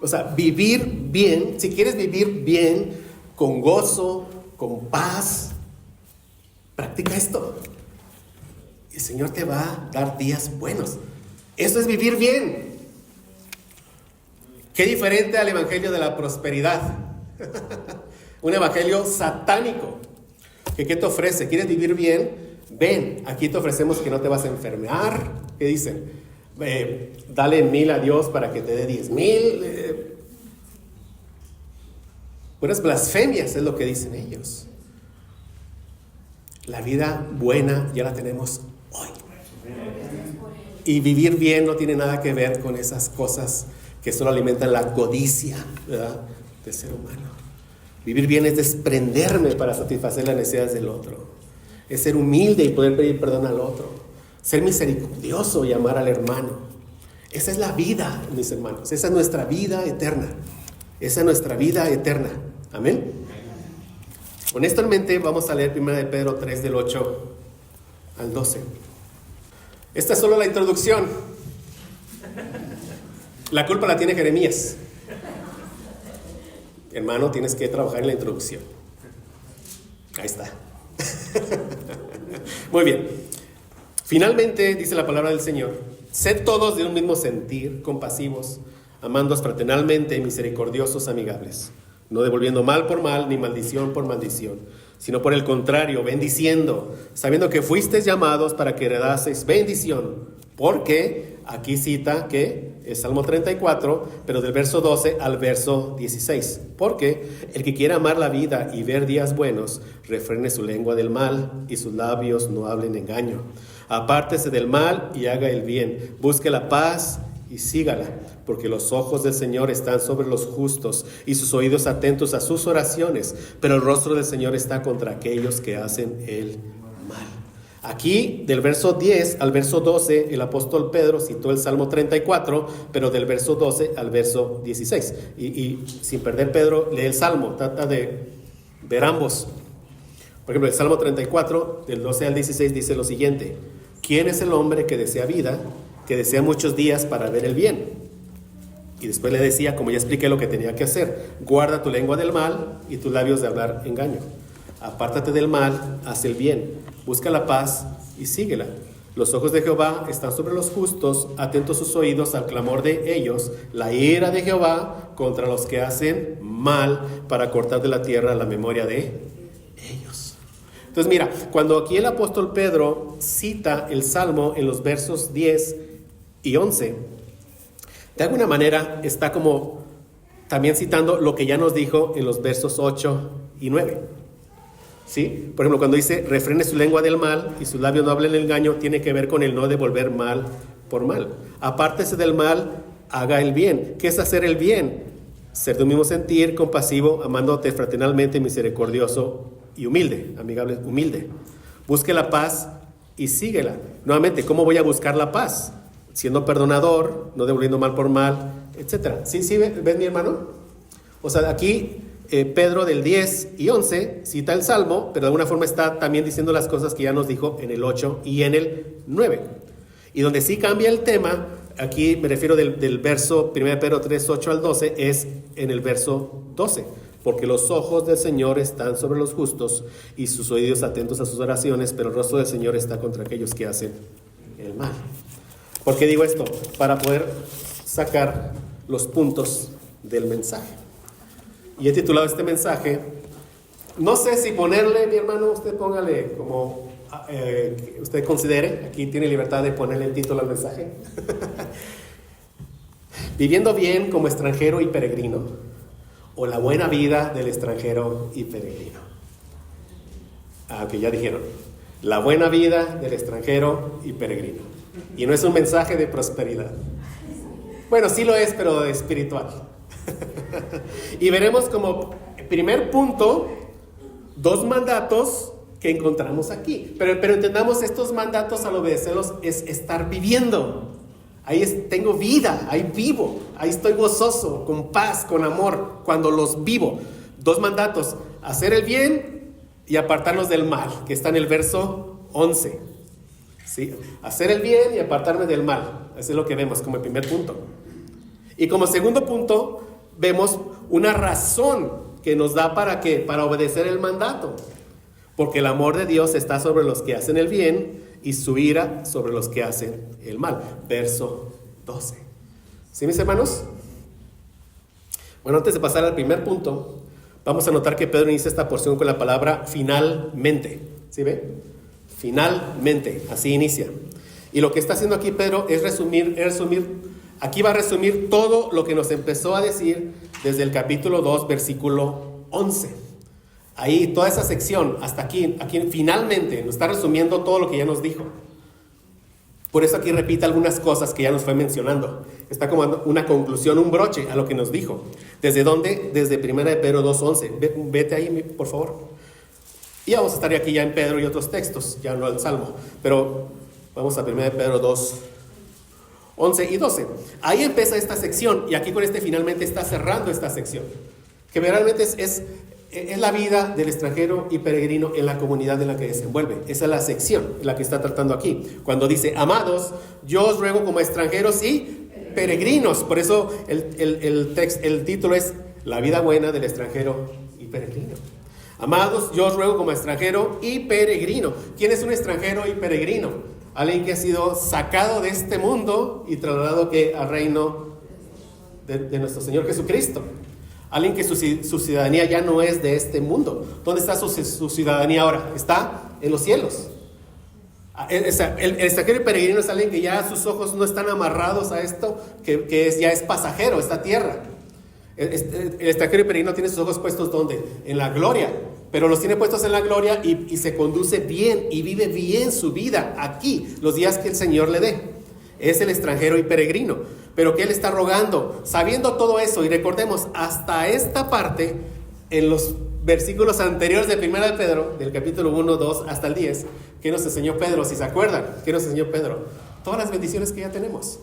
O sea, vivir bien, si quieres vivir bien, con gozo, con paz, practica esto. El Señor te va a dar días buenos. Eso es vivir bien. Qué diferente al evangelio de la prosperidad. Un evangelio satánico. ¿Qué te ofrece? ¿Quieres vivir bien? Ven, aquí te ofrecemos que no te vas a enfermar. ¿Qué dicen? Dale 1,000 a Dios para que te dé 10,000. Buenas blasfemias es lo que dicen ellos. La vida buena ya la tenemos hoy. Y vivir bien no tiene nada que ver con esas cosas que solo alimentan la codicia, ¿verdad?, del ser humano. Vivir bien es desprenderme para satisfacer las necesidades del otro. Es ser humilde y poder pedir perdón al otro. Ser misericordioso y amar al hermano. Esa es la vida, mis hermanos. Esa es nuestra vida eterna. Esa es nuestra vida eterna. Amén. Honestamente, vamos a leer 1 de Pedro 3, del 8 al 12. Esta es solo la introducción. La culpa la tiene Jeremías. Hermano, tienes que trabajar en la introducción. Ahí está. Muy bien. Finalmente, dice la palabra del Señor, sed todos de un mismo sentir, compasivos, amándoos fraternalmente, misericordiosos, amigables, no devolviendo mal por mal, ni maldición por maldición, sino por el contrario, bendiciendo, sabiendo que fuisteis llamados para que heredaseis bendición. Porque aquí cita que es Salmo 34, pero del verso 12 al verso 16. Porque el que quiera amar la vida y ver días buenos, refrene su lengua del mal y sus labios no hablen engaño. Apártese del mal y haga el bien. Busque la paz y sígala, porque los ojos del Señor están sobre los justos y sus oídos atentos a sus oraciones, pero el rostro del Señor está contra aquellos que hacen el mal. Aquí, del verso 10 al verso 12, el apóstol Pedro citó el Salmo 34, pero del verso 12 al verso 16. Y sin perder, Pedro lee el Salmo, trata de ver ambos. Por ejemplo, el Salmo 34, del 12 al 16, dice lo siguiente: ¿quién es el hombre que desea vida, que desea muchos días para ver el bien? Y después le decía, como ya expliqué lo que tenía que hacer: guarda tu lengua del mal y tus labios de hablar engaño. Apártate del mal, haz el bien, busca la paz y síguela. Los ojos de Jehová están sobre los justos, atentos sus oídos al clamor de ellos, la ira de Jehová contra los que hacen mal, para cortar de la tierra la memoria de ellos. Entonces mira, cuando aquí el apóstol Pedro cita el Salmo en los versos 10 y 11, de alguna manera está como también citando lo que ya nos dijo en los versos 8 y 9. ¿Sí? Por ejemplo, cuando dice refrene su lengua del mal y sus labios no hablen el engaño, tiene que ver con el no devolver mal por mal. Apártese del mal, haga el bien. ¿Qué es hacer el bien? Ser de un mismo sentir, compasivo, amándote fraternalmente, misericordioso y humilde, amigable, humilde. Busque la paz y síguela. Nuevamente, ¿cómo voy a buscar la paz? Siendo perdonador, no devolviendo mal por mal, etc. ¿Sí ves, mi hermano? O sea, aquí Pedro del 10 y 11 cita el Salmo, pero de alguna forma está también diciendo las cosas que ya nos dijo en el 8 y en el 9. Y donde sí cambia el tema, aquí me refiero del verso 1 Pedro 3, 8 al 12, es en el verso 12. Porque los ojos del Señor están sobre los justos y sus oídos atentos a sus oraciones, pero el rostro del Señor está contra aquellos que hacen el mal. ¿Por qué digo esto? Para poder sacar los puntos del mensaje. Y he titulado este mensaje, no sé si ponerle, mi hermano, usted póngale como usted considere, aquí tiene libertad de ponerle el título al mensaje. Viviendo bien como extranjero y peregrino, o la buena vida del extranjero y peregrino. Que ya dijeron, la buena vida del extranjero y peregrino. Y no es un mensaje de prosperidad. Bueno, sí lo es, pero espiritual. Y veremos como primer punto 2 mandatos que encontramos aquí. Pero entendamos, estos mandatos al obedecerlos es estar viviendo. Ahí tengo vida, ahí vivo, ahí estoy gozoso, con paz, con amor, cuando los vivo. 2 mandatos: hacer el bien y apartarnos del mal, que está en el verso 11. ¿Sí? Hacer el bien y apartarme del mal. Eso es lo que vemos como el primer punto. Y como segundo punto, vemos una razón que nos da para obedecer el mandato. Porque el amor de Dios está sobre los que hacen el bien y su ira sobre los que hacen el mal. Verso 12. ¿Sí, mis hermanos? Bueno, antes de pasar al primer punto, vamos a notar que Pedro inicia esta porción con la palabra finalmente. ¿Sí ve? Finalmente, así inicia. Y lo que está haciendo aquí Pedro es resumir, aquí va a resumir todo lo que nos empezó a decir desde el capítulo 2, versículo 11. Ahí, toda esa sección, hasta aquí finalmente, nos está resumiendo todo lo que ya nos dijo. Por eso aquí repite algunas cosas que ya nos fue mencionando. Está como una conclusión, un broche a lo que nos dijo. ¿Desde dónde? Desde 1 Pedro 2:11. Vete ahí, por favor. Y vamos a estar aquí ya en Pedro y otros textos, ya no al Salmo. Pero vamos a 1 Pedro 2:11 y 12. Ahí empieza esta sección, y aquí con finalmente está cerrando esta sección. Que realmente es la vida del extranjero y peregrino en la comunidad en la que desenvuelve. Esa es la sección en la que está tratando aquí. Cuando dice, amados, yo os ruego como extranjeros y peregrinos. Por eso el título es la vida buena del extranjero y peregrino. Amados, yo os ruego como extranjero y peregrino. ¿Quién es un extranjero y peregrino? Alguien que ha sido sacado de este mundo y trasladado al reino de nuestro Señor Jesucristo. Alguien que su ciudadanía ya no es de este mundo. ¿Dónde está su ciudadanía ahora? Está en los cielos. El extranjero y peregrino es alguien que ya sus ojos no están amarrados a esto, ya es pasajero, esta tierra. El extranjero y peregrino tiene sus ojos puestos ¿dónde? En la gloria. Pero los tiene puestos en la gloria y se conduce bien y vive bien su vida aquí, los días que el Señor le dé. Es el extranjero y peregrino. Pero que Él está rogando, sabiendo todo eso, y recordemos, hasta esta parte, en los versículos anteriores de 1 de Pedro, del capítulo 1, 2 hasta el 10, ¿qué nos enseñó Pedro? Si se acuerdan, ¿qué nos enseñó Pedro? Todas las bendiciones que ya tenemos.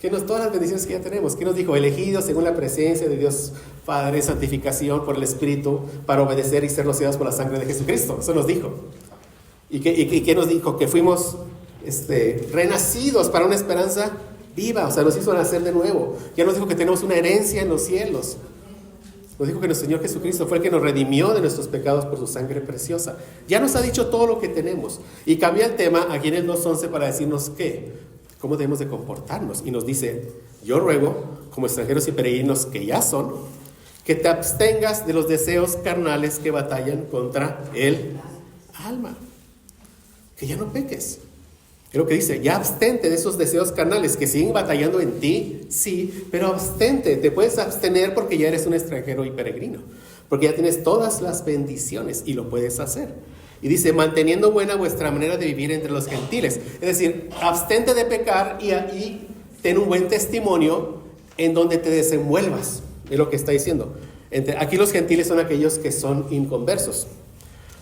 Todas las bendiciones que ya tenemos. ¿Qué nos dijo? Elegidos según la presencia de Dios Padre, santificación por el Espíritu, para obedecer y ser rociados por la sangre de Jesucristo. Eso nos dijo. ¿Y qué nos dijo? Que fuimos renacidos para una esperanza viva. O sea, nos hizo nacer de nuevo. Ya nos dijo que tenemos una herencia en los cielos. Nos dijo que nuestro Señor Jesucristo fue el que nos redimió de nuestros pecados por su sangre preciosa. Ya nos ha dicho todo lo que tenemos. Y cambia el tema aquí en el 2:11 para decirnos cómo debemos de comportarnos. Y nos dice, yo ruego, como extranjeros y peregrinos que ya son, que te abstengas de los deseos carnales que batallan contra el alma. Que ya no peques. Es lo que dice, ya abstente de esos deseos carnales que siguen batallando en ti, sí, pero abstente, te puedes abstener porque ya eres un extranjero y peregrino, porque ya tienes todas las bendiciones y lo puedes hacer. Y dice, manteniendo buena vuestra manera de vivir entre los gentiles. Es decir, abstente de pecar y ten un buen testimonio en donde te desenvuelvas, es lo que está diciendo. Aquí los gentiles son aquellos que son inconversos.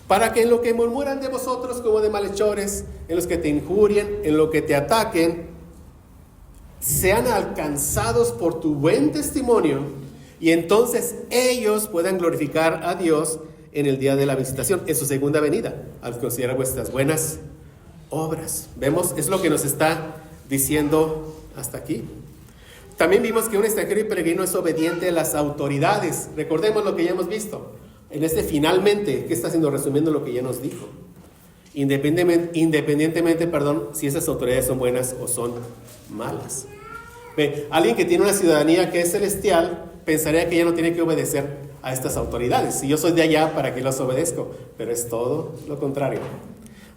Para que en lo que murmuran de vosotros como de malhechores, en los que te injurien, en lo que te ataquen, sean alcanzados por tu buen testimonio, y entonces ellos puedan glorificar a Dios en el día de la visitación, en su segunda venida, al considerar vuestras buenas obras. ¿Vemos? Es lo que nos está diciendo hasta aquí. También vimos que un extranjero y peregrino es obediente a las autoridades. Recordemos lo que ya hemos visto. En finalmente, ¿qué está haciendo? Resumiendo lo que ya nos dijo. Independientemente, si esas autoridades son buenas o son malas. Alguien que tiene una ciudadanía que es celestial, pensaría que ya no tiene que obedecer a estas autoridades. Si yo soy de allá, ¿para qué los obedezco? Pero es todo lo contrario.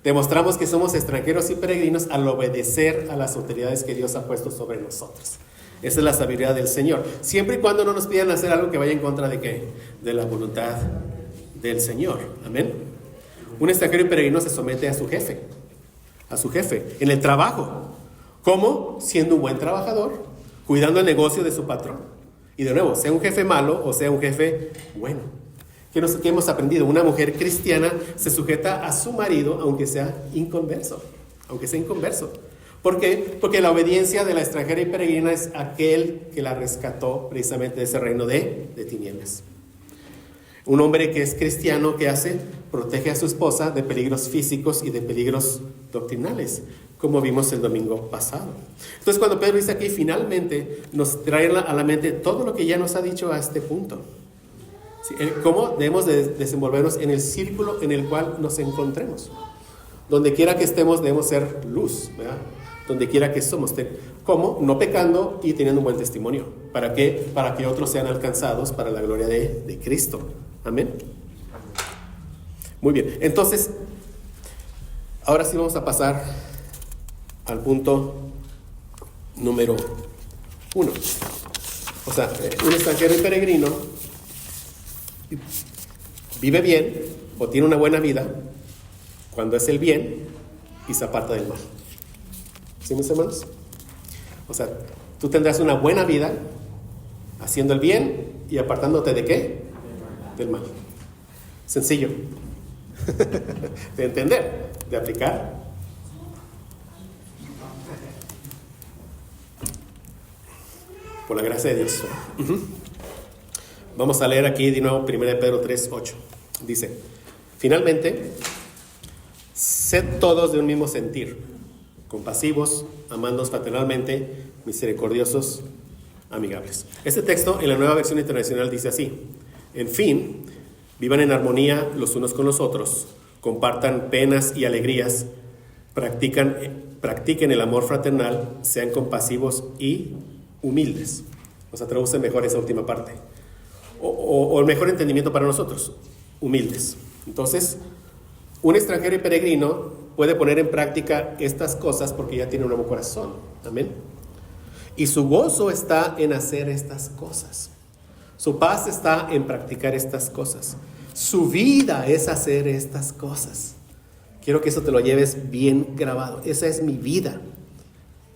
Demostramos que somos extranjeros y peregrinos al obedecer a las autoridades que Dios ha puesto sobre nosotros. Esa es la sabiduría del Señor. Siempre y cuando no nos pidan hacer algo que vaya en contra de ¿qué? De la voluntad del Señor. Amén. Un extranjero y peregrino se somete a su jefe. A su jefe. En el trabajo. ¿Cómo? Siendo un buen trabajador. Cuidando el negocio de su patrón. Y de nuevo, sea un jefe malo o sea un jefe bueno. ¿Qué hemos aprendido? Una mujer cristiana se sujeta a su marido aunque sea inconverso. Aunque sea inconverso. ¿Por qué? Porque la obediencia de la extranjera y peregrina es aquel que la rescató precisamente de ese reino de tinieblas. Un hombre que es cristiano, ¿qué hace? Protege a su esposa de peligros físicos y de peligros doctrinales, como vimos el domingo pasado. Entonces, cuando Pedro dice aquí, finalmente, nos trae a la mente todo lo que ya nos ha dicho a este punto. ¿Sí? Cómo debemos de desenvolvernos en el círculo en el cual nos encontremos. Donde quiera que estemos, debemos ser luz, ¿verdad? Donde quiera que somos. ¿Cómo? No pecando y teniendo un buen testimonio. ¿Para qué? Para que otros sean alcanzados para la gloria de Cristo. Amén. Muy bien. Entonces, ahora sí vamos a pasar al punto número 1. O sea, un extranjero y peregrino vive bien o tiene una buena vida cuando es el bien y se aparta del mal. ¿Sí, mis hermanos? O sea, tú tendrás una buena vida haciendo el bien y apartándote ¿de qué? Del mal. Sencillo. De entender, de aplicar. Por la gracia de Dios. Vamos a leer aquí de nuevo 1 Pedro 3:8. Dice, finalmente, sed todos de un mismo sentir, compasivos, amándoos fraternalmente, misericordiosos, amigables. Este texto en la Nueva Versión Internacional dice así: en fin, vivan en armonía los unos con los otros, compartan penas y alegrías, practiquen el amor fraternal, sean compasivos y humildes. O sea, traduce mejor esa última parte. O el mejor entendimiento para nosotros, humildes. Entonces, un extranjero y peregrino puede poner en práctica estas cosas porque ya tiene un nuevo corazón. Amén. Y su gozo está en hacer estas cosas. Su paz está en practicar estas cosas. Su vida es hacer estas cosas. Quiero que eso te lo lleves bien grabado. Esa es mi vida.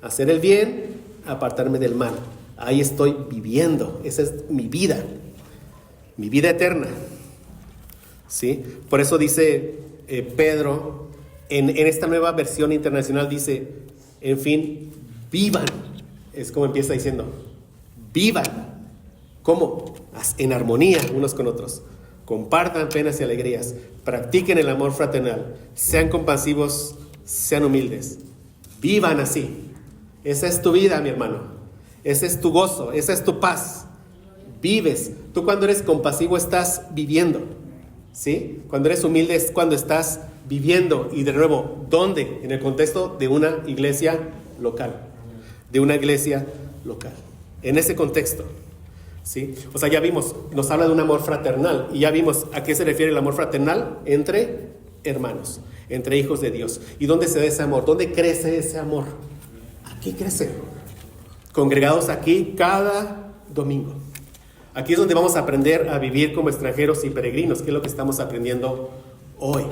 Hacer el bien, apartarme del mal. Ahí estoy viviendo. Esa es mi vida. Mi vida eterna. ¿Sí? Por eso dice Pedro, en esta nueva versión internacional dice, en fin, vivan. Es como empieza diciendo, vivan. ¿Cómo? En armonía unos con otros. Compartan penas y alegrías. Practiquen el amor fraternal. Sean compasivos, sean humildes. Vivan así. Esa es tu vida, mi hermano. Ese es tu gozo, esa es tu paz. Vives. Tú cuando eres compasivo estás viviendo. ¿Sí? Cuando eres humilde es cuando estás viviendo. Y de nuevo, ¿dónde? En el contexto de una iglesia local. De una iglesia local. En ese contexto. ¿Sí? O sea, ya vimos, nos habla de un amor fraternal. Y ya vimos a qué se refiere el amor fraternal entre hermanos, entre hijos de Dios. ¿Y dónde se da ese amor? ¿Dónde crece ese amor? Aquí crece. Congregados aquí cada domingo. Aquí es donde vamos a aprender a vivir como extranjeros y peregrinos, que es lo que estamos aprendiendo hoy.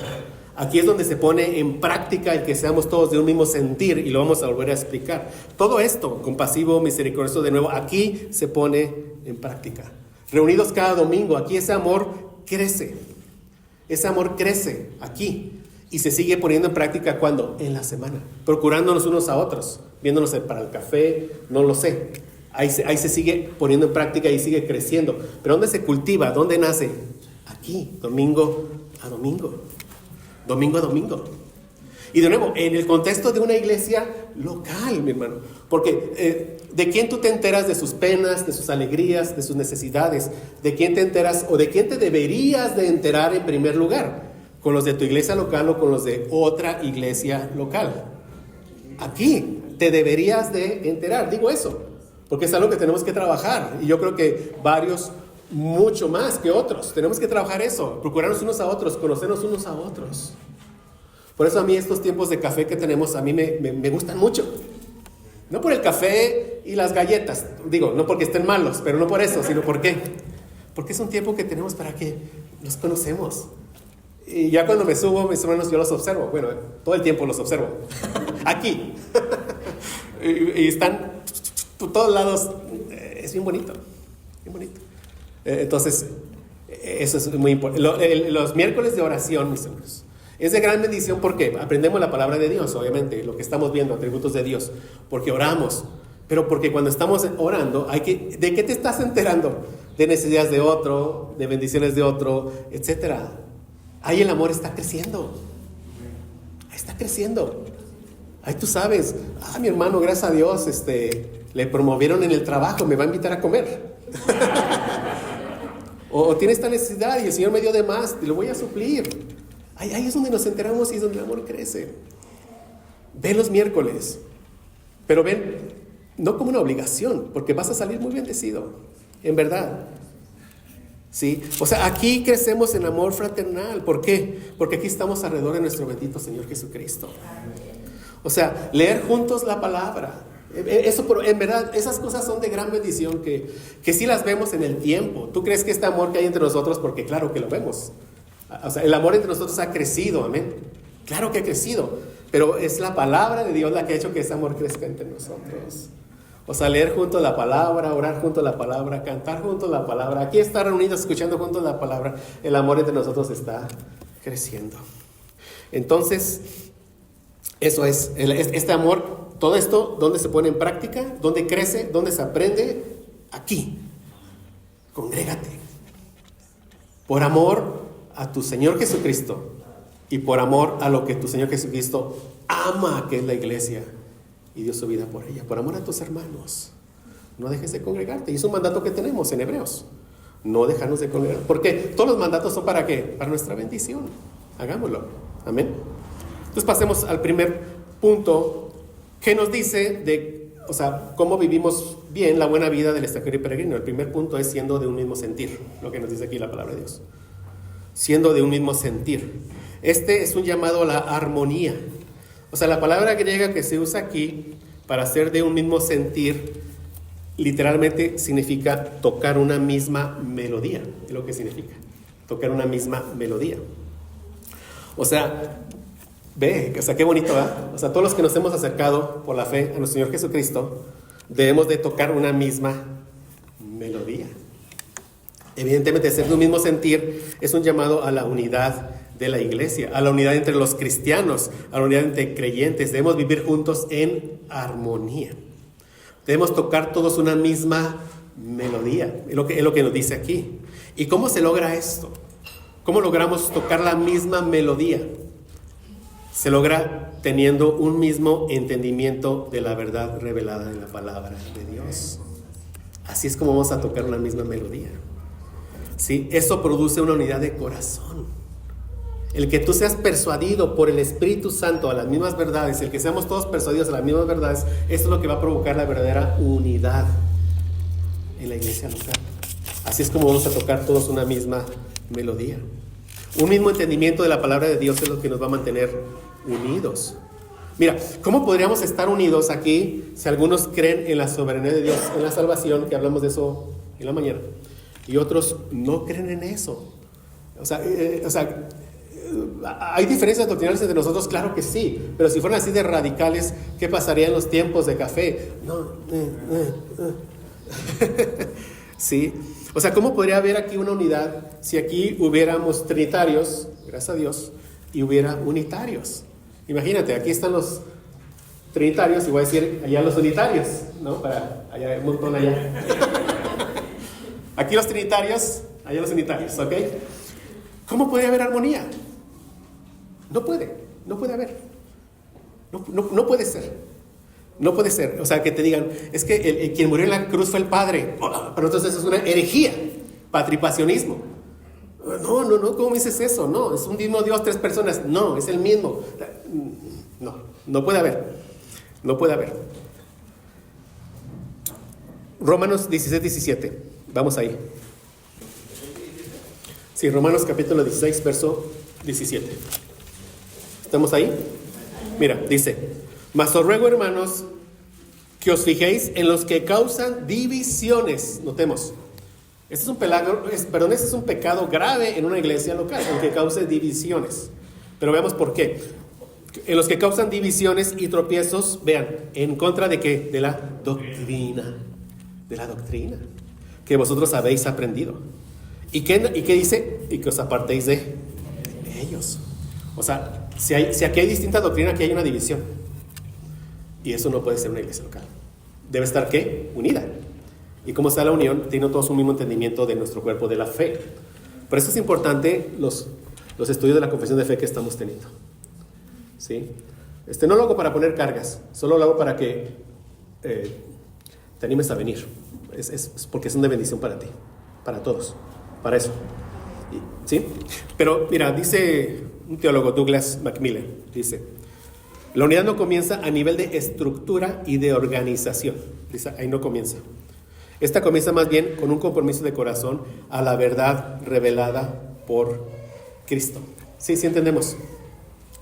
Aquí es donde se pone en práctica el que seamos todos de un mismo sentir, y lo vamos a volver a explicar. Todo esto, compasivo, misericordioso, de nuevo, aquí se pone en práctica. Reunidos cada domingo, aquí ese amor crece. Ese amor crece aquí y se sigue poniendo en práctica ¿cuándo? En la semana, procurándonos unos a otros, viéndonos para el café, no lo sé. Ahí se sigue poniendo en práctica y sigue creciendo. Pero ¿dónde se cultiva? ¿Dónde nace? Aquí, domingo a domingo. Domingo a domingo. Y de nuevo, en el contexto de una iglesia local, mi hermano. Porque ¿de quién tú te enteras de sus penas, de sus alegrías, de sus necesidades? ¿De quién te enteras o de quién te deberías de enterar en primer lugar? ¿Con los de tu iglesia local o con los de otra iglesia local? Aquí te deberías de enterar. Digo eso, porque es algo que tenemos que trabajar. Y yo creo que varios, mucho más que otros, tenemos que trabajar eso. Procurarnos unos a otros, conocernos unos a otros. Por eso a mí estos tiempos de café que tenemos, a mí me gustan mucho. No por el café y las galletas, digo, no porque estén malos, pero no por eso, sino ¿por qué? Porque es un tiempo que tenemos para que nos conocemos. Y ya cuando me subo, mis hermanos, yo los observo. Bueno, todo el tiempo los observo. Aquí. y están por todos lados. Es bien bonito. Bien bonito. Entonces, eso es muy importante. Los miércoles de oración, mis hermanos, es de gran bendición porque aprendemos la palabra de Dios, obviamente, lo que estamos viendo, atributos de Dios, porque oramos, pero porque cuando estamos orando, ¿de qué te estás enterando? De necesidades de otro, de bendiciones de otro, etcétera. Ahí el amor está creciendo. Está creciendo. Ahí tú sabes, mi hermano, gracias a Dios, le promovieron en el trabajo, me va a invitar a comer. o tiene esta necesidad y el Señor me dio de más, te lo voy a suplir. Ahí es donde nos enteramos y es donde el amor crece. Ven los miércoles, pero ven, no como una obligación, porque vas a salir muy bendecido, en verdad. ¿Sí? O sea, aquí crecemos en amor fraternal. ¿Por qué? Porque aquí estamos alrededor de nuestro bendito Señor Jesucristo. O sea, leer juntos la palabra. Eso, en verdad, esas cosas son de gran bendición que sí las vemos en el tiempo. ¿Tú crees que este amor que hay entre nosotros? Porque claro que lo vemos. O sea, el amor entre nosotros ha crecido, amén. Claro que ha crecido, pero es la palabra de Dios la que ha hecho que ese amor crezca entre nosotros. O sea, leer juntos la palabra, orar juntos la palabra, cantar juntos la palabra, aquí estar reunidos escuchando juntos la palabra, el amor entre nosotros está creciendo. Entonces, eso es, este amor, todo esto, ¿dónde se pone en práctica? ¿Dónde crece? ¿Dónde se aprende? Aquí. Congrégate. Por amor a tu Señor Jesucristo y por amor a lo que tu Señor Jesucristo ama, que es la iglesia, y dio su vida por ella, por amor a tus hermanos. no dejes de congregarte. Y es un mandato que tenemos en Hebreos, no dejarnos de congregar. Porque todos los mandatos son ¿para qué? Para nuestra bendición. Hagámoslo. Amén. Entonces pasemos al primer punto que nos dice cómo vivimos bien la buena vida del extranjero y peregrino. El primer punto es siendo de un mismo sentir, lo que nos dice aquí la palabra de Dios. Siendo de un mismo sentir. Este es un llamado a la armonía. O sea, la palabra griega que se usa aquí para ser de un mismo sentir, literalmente significa tocar una misma melodía. Es lo que significa, tocar una misma melodía. O sea, qué bonito, ¿verdad? O sea, todos los que nos hemos acercado por la fe a nuestro Señor Jesucristo, debemos de tocar una misma melodía. Evidentemente, ser de un mismo sentir es un llamado a la unidad de la iglesia, a la unidad entre los cristianos, a la unidad entre creyentes. Debemos vivir juntos en armonía. Debemos tocar todos una misma melodía. Es lo que nos dice aquí. ¿Y cómo se logra esto? ¿Cómo logramos tocar la misma melodía? Se logra teniendo un mismo entendimiento de la verdad revelada en la palabra de Dios. Así es como vamos a tocar una misma melodía. ¿Sí? Eso produce una unidad de corazón. El que tú seas persuadido por el Espíritu Santo a las mismas verdades, el que seamos todos persuadidos a las mismas verdades, esto es lo que va a provocar la verdadera unidad en la iglesia local. Así es como vamos a tocar todos una misma melodía. Un mismo entendimiento de la palabra de Dios es lo que nos va a mantener unidos. Mira, ¿cómo podríamos estar unidos aquí si algunos creen en la soberanía de Dios, en la salvación, que hablamos de eso en la mañana, y otros no creen en eso? ¿Hay diferencias doctrinales entre nosotros? Claro que sí, pero si fueran así de radicales, ¿qué pasaría en los tiempos de café? Sí, o sea, ¿cómo podría haber aquí una unidad si aquí hubiéramos trinitarios, gracias a Dios, y hubiera unitarios? Imagínate, aquí están los trinitarios y voy a decir allá los unitarios, ¿no? Para allá hay un montón allá. Aquí los trinitarios, allá los unitarios, ¿ok? ¿Cómo puede haber armonía? No puede haber. No puede ser. No puede ser. O sea, que te digan, es que quien murió en la cruz fue el Padre. Pero entonces es una herejía, patripacionismo. No, ¿cómo dices eso? No, es un mismo Dios, 3 personas. No, es el mismo. No puede haber. No puede haber. Romanos 16-17. Vamos ahí. Sí, Romanos capítulo 16, verso 17. ¿Estamos ahí? Mira, dice: mas os ruego, hermanos, que os fijéis en los que causan divisiones. Notemos, este es un pecado grave en una iglesia local, el que cause divisiones. Pero veamos por qué. En los que causan divisiones y tropiezos, vean, ¿en contra de qué? De la doctrina. De la doctrina que vosotros habéis aprendido. ¿Y qué dice? Y que os apartéis de ellos. O sea, si aquí hay distinta doctrina, aquí hay una división. Y eso no puede ser una iglesia local. Debe estar, ¿qué? Unida. Y como está la unión, tiene todos un mismo entendimiento de nuestro cuerpo de la fe. Por eso es importante los estudios de la confesión de fe que estamos teniendo. ¿Sí? No lo hago para poner cargas, solo lo hago para que te animes a venir. Es porque son de bendición para ti, para todos, para eso. ¿Sí? Pero mira, dice un teólogo, Douglas Macmillan, dice: la unidad no comienza a nivel de estructura y de organización. Dice, ahí no comienza. Esta comienza más bien con un compromiso de corazón a la verdad revelada por Cristo. ¿Sí entendemos?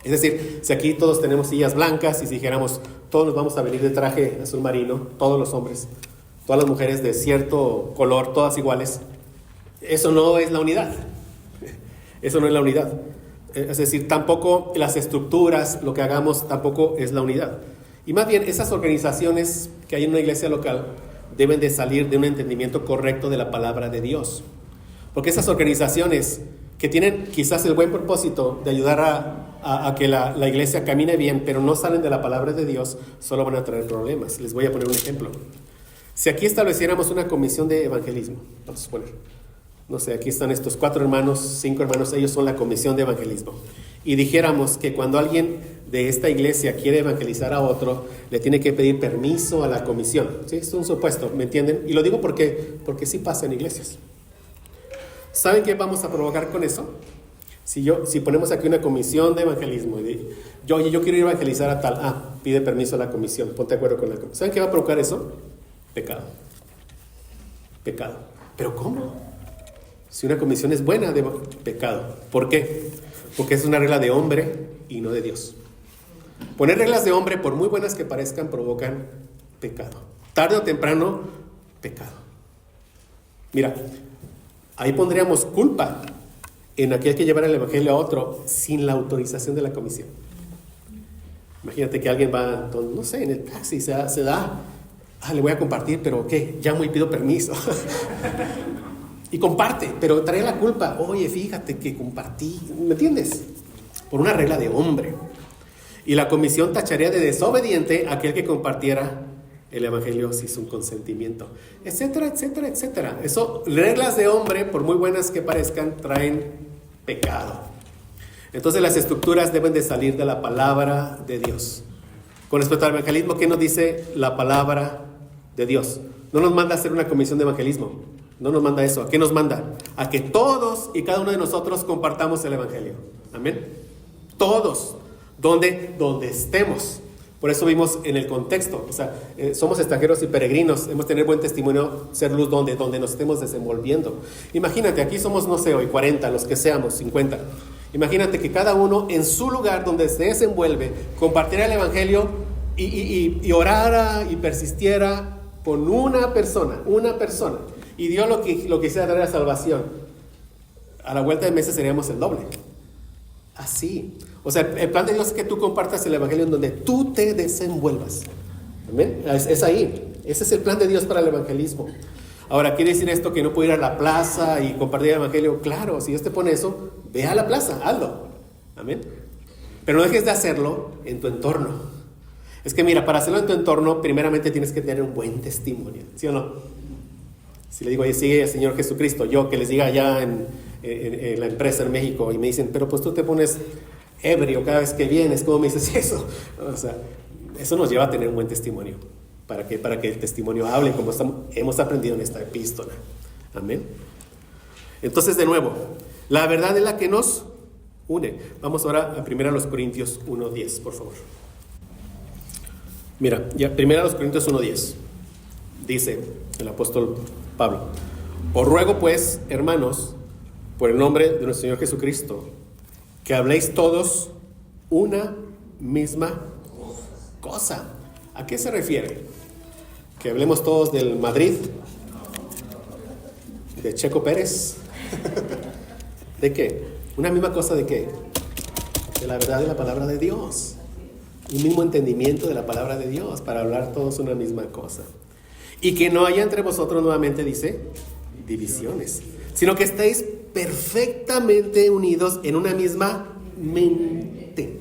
Es decir, si aquí todos tenemos sillas blancas y si dijéramos todos nos vamos a venir de traje azul marino, todos los hombres, todas las mujeres de cierto color, todas iguales, eso no es la unidad. Eso no es la unidad. Es decir, tampoco las estructuras, lo que hagamos, tampoco es la unidad. Y más bien, esas organizaciones que hay en una iglesia local deben de salir de un entendimiento correcto de la palabra de Dios. Porque esas organizaciones que tienen quizás el buen propósito de ayudar a que la iglesia camine bien, pero no salen de la palabra de Dios, solo van a traer problemas. Les voy a poner un ejemplo. Si aquí estableciéramos una comisión de evangelismo, vamos a suponer, no sé, aquí están estos 4 hermanos, 5 hermanos, ellos son la comisión de evangelismo, y dijéramos que cuando alguien de esta iglesia quiere evangelizar a otro, le tiene que pedir permiso a la comisión. ¿Sí? Es un supuesto, ¿me entienden? Y lo digo porque sí pasa en iglesias. ¿Saben qué vamos a provocar con eso? Si ponemos aquí una comisión de evangelismo y yo quiero ir a evangelizar a tal, pide permiso a la comisión, ponte de acuerdo con la comisión. ¿Saben qué va a provocar eso? Pecado. ¿Pero cómo? Si una comisión es buena, pecado. ¿Por qué? Porque es una regla de hombre y no de Dios. Poner reglas de hombre, por muy buenas que parezcan, provocan pecado. Tarde o temprano, pecado. Mira, ahí pondríamos culpa en aquel que llevara el evangelio a otro sin la autorización de la comisión. Imagínate que alguien va, no sé, en el taxi, se da, le voy a compartir, pero ¿qué? Llamo y pido permiso. Y comparte, pero trae la culpa. Oye, fíjate que compartí, ¿me entiendes? Por una regla de hombre. Y la comisión tacharía de desobediente a aquel que compartiera el evangelio sin su consentimiento, etcétera, etcétera, etcétera. Eso, reglas de hombre, por muy buenas que parezcan, traen pecado. Entonces las estructuras deben de salir de la palabra de Dios. Con respecto al evangelismo, ¿qué nos dice la palabra de Dios? No nos manda a hacer una comisión de evangelismo. No nos manda eso. ¿A qué nos manda? A que todos y cada uno de nosotros compartamos el evangelio. Amén. Todos. Donde estemos. Por eso vimos en el contexto. O sea, somos extranjeros y peregrinos. Hemos de tener buen testimonio, ser luz donde nos estemos desenvolviendo. Imagínate, aquí somos, no sé, hoy 40, los que seamos, 50. Imagínate que cada uno en su lugar donde se desenvuelve compartiera el evangelio y orara y persistiera con una persona. Y Dios lo que quisiera dar a salvación. A la vuelta de meses seríamos el doble. Así. O sea, el plan de Dios es que tú compartas el evangelio en donde tú te desenvuelvas. ¿Amén? Es ahí. Ese es el plan de Dios para el evangelismo. Ahora, ¿quiere decir esto que no puedo ir a la plaza y compartir el evangelio? Claro, si Dios te pone eso, ve a la plaza, hazlo. Amén. Pero no dejes de hacerlo en tu entorno. Es que mira, para hacerlo en tu entorno, primeramente tienes que tener un buen testimonio. ¿Sí o no? Si le digo, oye, sigue al Señor Jesucristo, yo que les diga allá en la empresa en México y me dicen, pero pues tú te pones ebrio cada vez que vienes, ¿cómo me dices eso? O sea, eso nos lleva a tener un buen testimonio. ¿Para qué? Para que el testimonio hable como hemos aprendido en esta epístola. Amén. Entonces, de nuevo, la verdad es la que nos une. Vamos ahora a 1 Corintios 1:10, por favor. Mira, ya 1 Corintios 1:10. Dice el apóstol Pablo: os ruego pues, hermanos, por el nombre de nuestro Señor Jesucristo, que habléis todos una misma cosa. ¿A qué se refiere? ¿Que hablemos todos del Madrid? ¿De Checo Pérez? ¿De qué? ¿Una misma cosa de qué? De la verdad de la palabra de Dios. Un mismo entendimiento de la palabra de Dios para hablar todos una misma cosa. Y que no haya entre vosotros, nuevamente dice, divisiones, sino que estéis perfectamente unidos en una misma mente.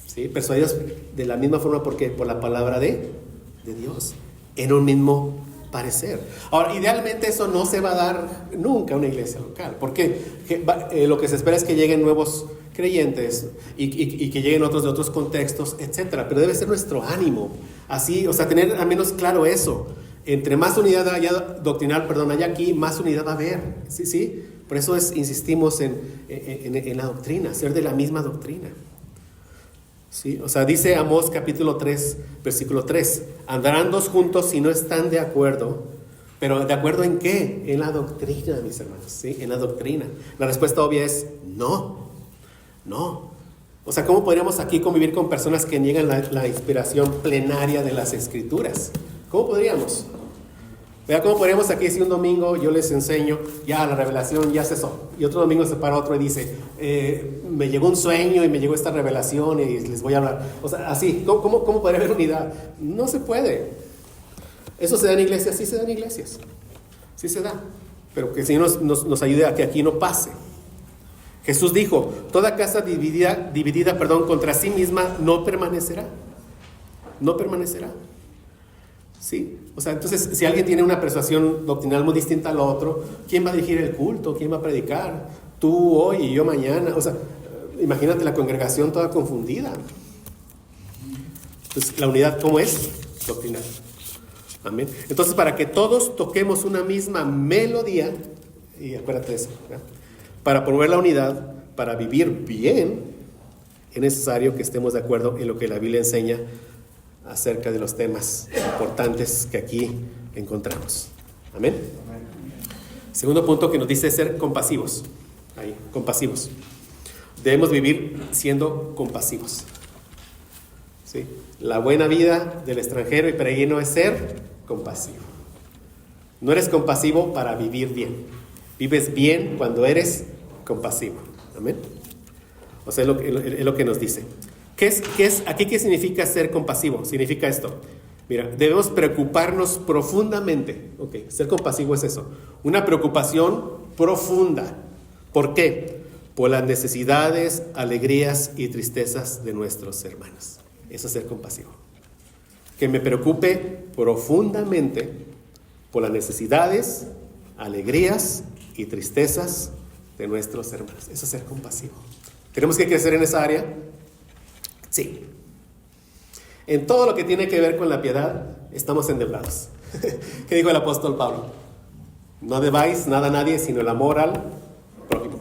¿Sí? Persuadidos de la misma forma, porque por la palabra de Dios, en un mismo parecer. Ahora, idealmente eso no se va a dar nunca a una iglesia local, porque lo que se espera es que lleguen nuevos creyentes y que lleguen otros de otros contextos, etcétera. Pero debe ser nuestro ánimo, así, o sea, tener al menos claro eso. Entre más unidad haya doctrinal, haya aquí, más unidad va a haber. ¿Sí? Por eso insistimos en la doctrina, ser de la misma doctrina. ¿Sí? O sea, dice Amós capítulo 3, versículo 3, andarán dos juntos si no están de acuerdo. ¿Pero de acuerdo en qué? En la doctrina, mis hermanos, ¿sí? En la doctrina. La respuesta obvia es no. O sea, ¿cómo podríamos aquí convivir con personas que niegan la inspiración plenaria de las Escrituras? ¿Cómo podríamos? Vea cómo podríamos aquí si un domingo yo les enseño, ya la revelación ya cesó, y otro domingo se para otro y dice, me llegó un sueño y me llegó esta revelación y les voy a hablar. O sea, así, ¿cómo podría haber unidad? No se puede. ¿Eso se da en iglesias? Sí se da en iglesias. Sí se da. Pero que el Señor nos ayude a que aquí no pase. Jesús dijo, toda casa dividida contra sí misma no permanecerá. No permanecerá. ¿Sí? O sea, entonces, si alguien tiene una persuasión doctrinal muy distinta al otro, ¿quién va a dirigir el culto? ¿Quién va a predicar? Tú hoy y yo mañana. O sea, imagínate la congregación toda confundida. Entonces, la unidad, ¿cómo es? Doctrinal. Amén. Entonces, para que todos toquemos una misma melodía, y acuérdate de eso, ¿verdad? Para promover la unidad, para vivir bien, es necesario que estemos de acuerdo en lo que la Biblia enseña acerca de los temas importantes que aquí encontramos. Amén. Segundo punto que nos dice ser compasivos. Ahí, compasivos. Debemos vivir siendo compasivos. ¿Sí? La buena vida del extranjero y peregrino es ser compasivo. No eres compasivo para vivir bien. Vives bien cuando eres compasivo. Amén. O sea, es lo que nos dice. Aquí qué significa ser compasivo? Significa esto. Mira, debemos preocuparnos profundamente. Ok, ser compasivo es eso. Una preocupación profunda. ¿Por qué? Por las necesidades, alegrías y tristezas de nuestros hermanos. Eso es ser compasivo. Que me preocupe profundamente por las necesidades, alegrías y tristezas de nuestros hermanos. Eso es ser compasivo. ¿Tenemos que crecer en esa área? Sí. En todo lo que tiene que ver con la piedad, estamos endeudados. ¿Qué dijo el apóstol Pablo? No debáis nada a nadie sino el amor al prójimo.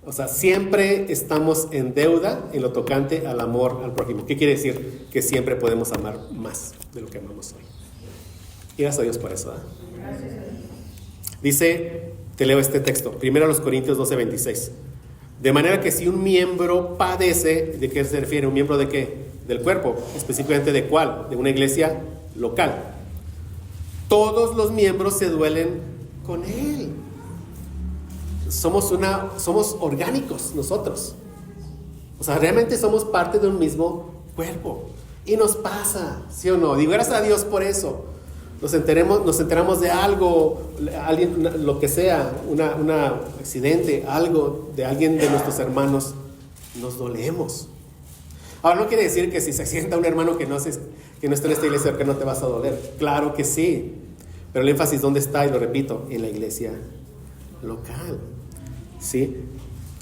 O sea, siempre estamos en deuda en lo tocante al amor al prójimo. ¿Qué quiere decir? Que siempre podemos amar más de lo que amamos hoy. Y gracias a Dios por eso. Dice, te leo este texto, 1 Corintios 12:26. De manera que si un miembro padece, ¿de qué se refiere? ¿Un miembro de qué? Del cuerpo, específicamente ¿de cuál? De una iglesia local. Todos los miembros se duelen con él. Somos orgánicos nosotros. O sea, realmente somos parte de un mismo cuerpo. Y nos pasa, ¿sí o no? Digo, gracias a Dios por eso. Nos enteramos de algo, alguien, lo que sea, un accidente, algo de alguien de nuestros hermanos, nos dolemos. Ahora, no quiere decir que si se accidenta un hermano que no está en esta iglesia, que no te vas a doler. Claro que sí. Pero el énfasis, ¿dónde está? Y lo repito, en la iglesia local. ¿Sí?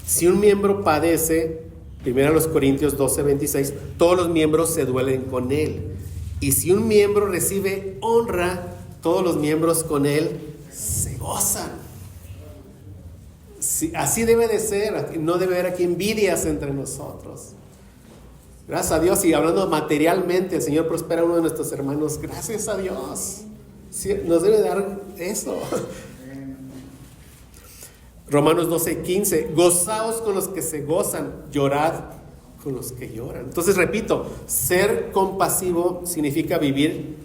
Si un miembro padece, 1 Corintios 12:26, todos los miembros se duelen con él. Y si un miembro recibe honra, todos los miembros con él se gozan. Sí, así debe de ser. No debe haber aquí envidias entre nosotros. Gracias a Dios. Y hablando materialmente, el Señor prospera a uno de nuestros hermanos. Gracias a Dios. Sí, nos debe dar eso. Romanos 12:15. Gozaos con los que se gozan, llorad con los que lloran. Entonces, repito, ser compasivo significa vivir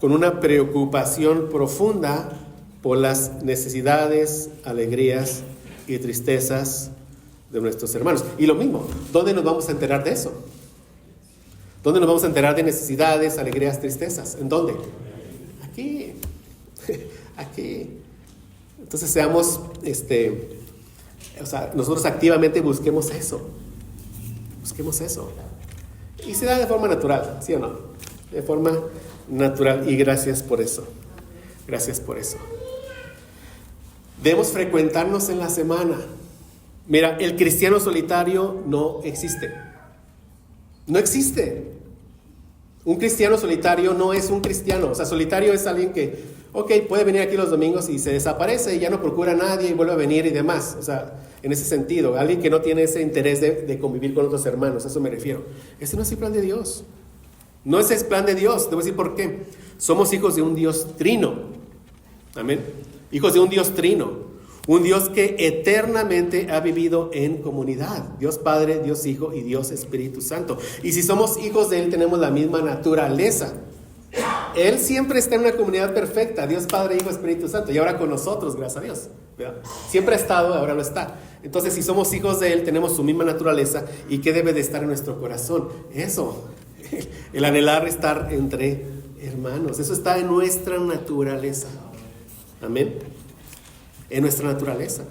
con una preocupación profunda por las necesidades, alegrías y tristezas de nuestros hermanos. Y lo mismo, ¿dónde nos vamos a enterar de eso? ¿Dónde nos vamos a enterar de necesidades, alegrías, tristezas? ¿En dónde? Aquí. Aquí. Entonces seamos, nosotros activamente busquemos eso. Busquemos eso. Y se da de forma natural, ¿sí o no? De forma natural. Y gracias por eso. Gracias por eso. Debemos frecuentarnos en la semana. Mira, el cristiano solitario no existe. No existe. Un cristiano solitario no es un cristiano. O sea, solitario es alguien que, puede venir aquí los domingos y se desaparece y ya no procura a nadie y vuelve a venir y demás. O sea, en ese sentido, alguien que no tiene ese interés de convivir con otros hermanos, a eso me refiero. Ese no es el plan de Dios. No es el plan de Dios. Te voy a decir por qué. Somos hijos de un Dios trino. Amén. Hijos de un Dios trino. Un Dios que eternamente ha vivido en comunidad. Dios Padre, Dios Hijo y Dios Espíritu Santo. Y si somos hijos de Él, tenemos la misma naturaleza. Él siempre está en una comunidad perfecta. Dios Padre, Hijo, Espíritu Santo. Y ahora con nosotros, gracias a Dios. ¿Verdad? Siempre ha estado, ahora lo está. Entonces, si somos hijos de Él, tenemos su misma naturaleza. ¿Y qué debe de estar en nuestro corazón? Eso. El anhelar estar entre hermanos. Eso está en nuestra naturaleza. Amén. En nuestra naturaleza.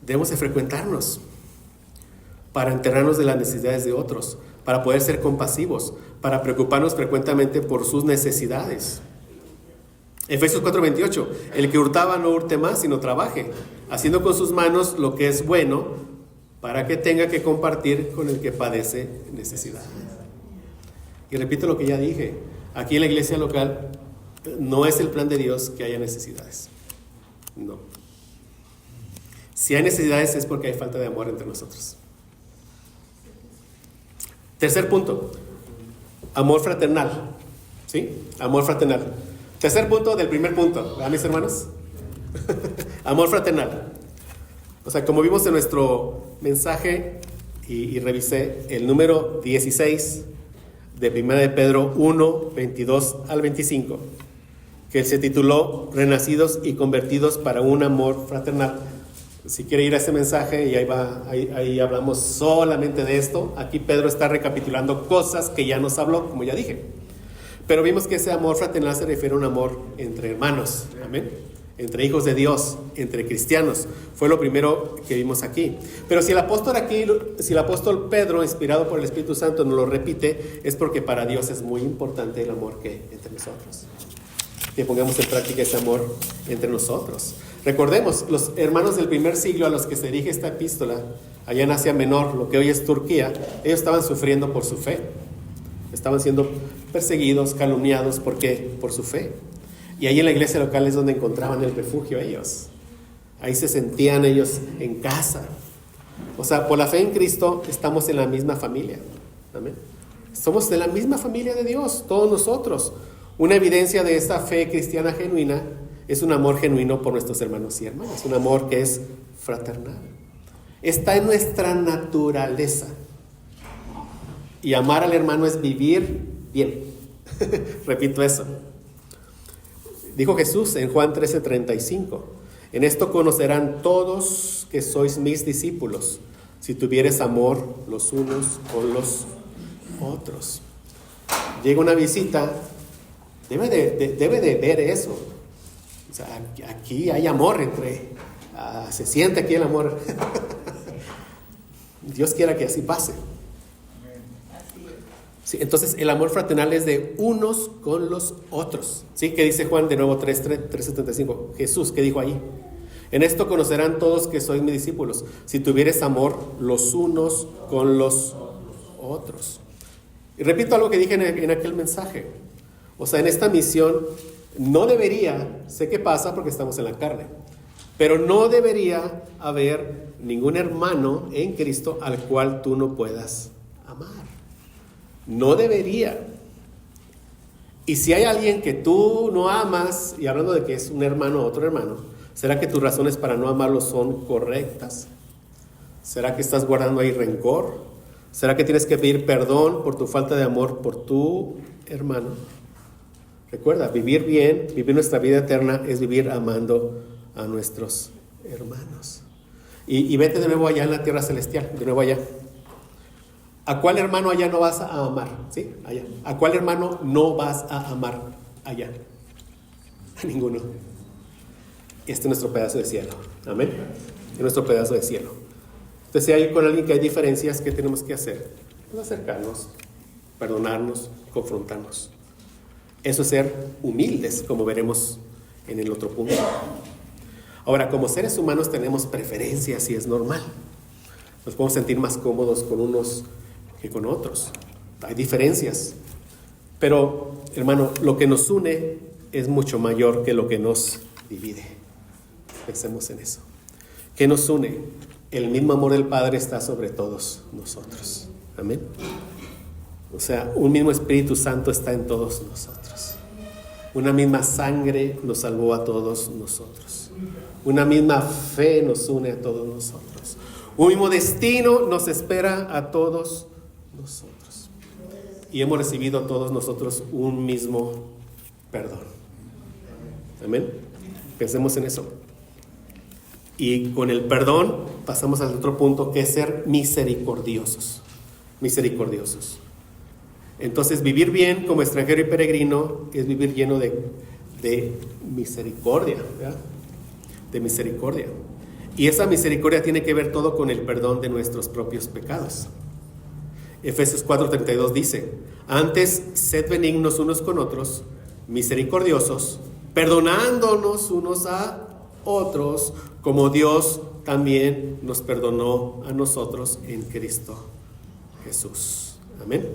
Debemos de frecuentarnos para enterarnos de las necesidades de otros, para poder ser compasivos, para preocuparnos frecuentemente por sus necesidades. Efesios 4:28, el que hurtaba no hurte más, sino trabaje, haciendo con sus manos lo que es bueno, para que tenga que compartir con el que padece necesidad. Y repito lo que ya dije, aquí en la iglesia local no es el plan de Dios que haya necesidades. No. Si hay necesidades es porque hay falta de amor entre nosotros. Tercer punto, amor fraternal. ¿Sí? Amor fraternal. Tercer punto del primer punto, ¿verdad, mis hermanos? Amor fraternal. O sea, como vimos en nuestro mensaje y revisé el número 16 de 1 de Pedro 1, 22 al 25, que se tituló Renacidos y convertidos para un amor fraternal. Si quiere ir a ese mensaje, y ahí hablamos solamente de esto. Aquí Pedro está recapitulando cosas que ya nos habló, como ya dije. Pero vimos que ese amor fraternal se refiere a un amor entre hermanos, amén, entre hijos de Dios, entre cristianos. Fue lo primero que vimos aquí. Pero si el apóstol Pedro, inspirado por el Espíritu Santo, nos lo repite, es porque para Dios es muy importante el amor que entre nosotros. Que pongamos en práctica ese amor entre nosotros. Recordemos, los hermanos del primer siglo a los que se dirige esta epístola, allá en Asia Menor, lo que hoy es Turquía, ellos estaban sufriendo por su fe. Estaban siendo perseguidos, calumniados, ¿por qué? Por su fe. Y ahí en la iglesia local es donde encontraban el refugio ellos. Ahí se sentían ellos en casa. O sea, por la fe en Cristo estamos en la misma familia. Amén. Somos de la misma familia de Dios, todos nosotros. Una evidencia de esta fe cristiana genuina es un amor genuino por nuestros hermanos y hermanas. Un amor que es fraternal. Está en nuestra naturaleza. Y amar al hermano es vivir bien. Repito eso. Dijo Jesús en Juan 13:35: en esto conocerán todos que sois mis discípulos, si tuvieres amor los unos con los otros. Llega una visita, debe de ver eso. O sea, aquí hay amor se siente aquí el amor. Dios quiera que así pase. Sí, entonces el amor fraternal es de unos con los otros. ¿Sí? ¿Qué dice Juan de nuevo 3:75? Jesús, ¿qué dijo ahí? En esto conocerán todos que sois mis discípulos, si tuvieres amor los unos con los otros. Y repito algo que dije en aquel mensaje. O sea, en esta misión no debería, sé que pasa porque estamos en la carne, pero no debería haber ningún hermano en Cristo al cual tú no puedas amar. No debería. Y si hay alguien que tú no amas, y hablando de que es un hermano o otro hermano, ¿será que tus razones para no amarlo son correctas? ¿Será que estás guardando ahí rencor? ¿Será que tienes que pedir perdón por tu falta de amor por tu hermano? Recuerda, vivir bien, vivir nuestra vida eterna es vivir amando a nuestros hermanos. Y vete de nuevo allá en la tierra celestial, de nuevo allá. ¿A cuál hermano allá no vas a amar? ¿Sí? Allá. ¿A cuál hermano no vas a amar allá? A ninguno. Este es nuestro pedazo de cielo. Amén. Es nuestro pedazo de cielo. Entonces, si hay con alguien que hay diferencias, ¿qué tenemos que hacer? Pues acercarnos, perdonarnos, confrontarnos. Eso es ser humildes, como veremos en el otro punto. Ahora, como seres humanos tenemos preferencias y es normal. Nos podemos sentir más cómodos con unos que con otros. Hay diferencias. Pero, hermano, lo que nos une es mucho mayor que lo que nos divide. Pensemos en eso. ¿Qué nos une? El mismo amor del Padre está sobre todos nosotros. Amén. O sea, un mismo Espíritu Santo está en todos nosotros. Una misma sangre nos salvó a todos nosotros. Una misma fe nos une a todos nosotros. Un mismo destino nos espera a todos nosotros. Y hemos recibido todos nosotros un mismo perdón. Amén. Pensemos en eso. Y con el perdón pasamos al otro punto, que es ser misericordiosos. Misericordiosos. Entonces, vivir bien como extranjero y peregrino es vivir lleno de misericordia, ¿verdad? De misericordia. Y esa misericordia tiene que ver todo con el perdón de nuestros propios pecados. Efesios 4:32 dice: antes, sed benignos unos con otros, misericordiosos, perdonándonos unos a otros, como Dios también nos perdonó a nosotros en Cristo Jesús. Amén.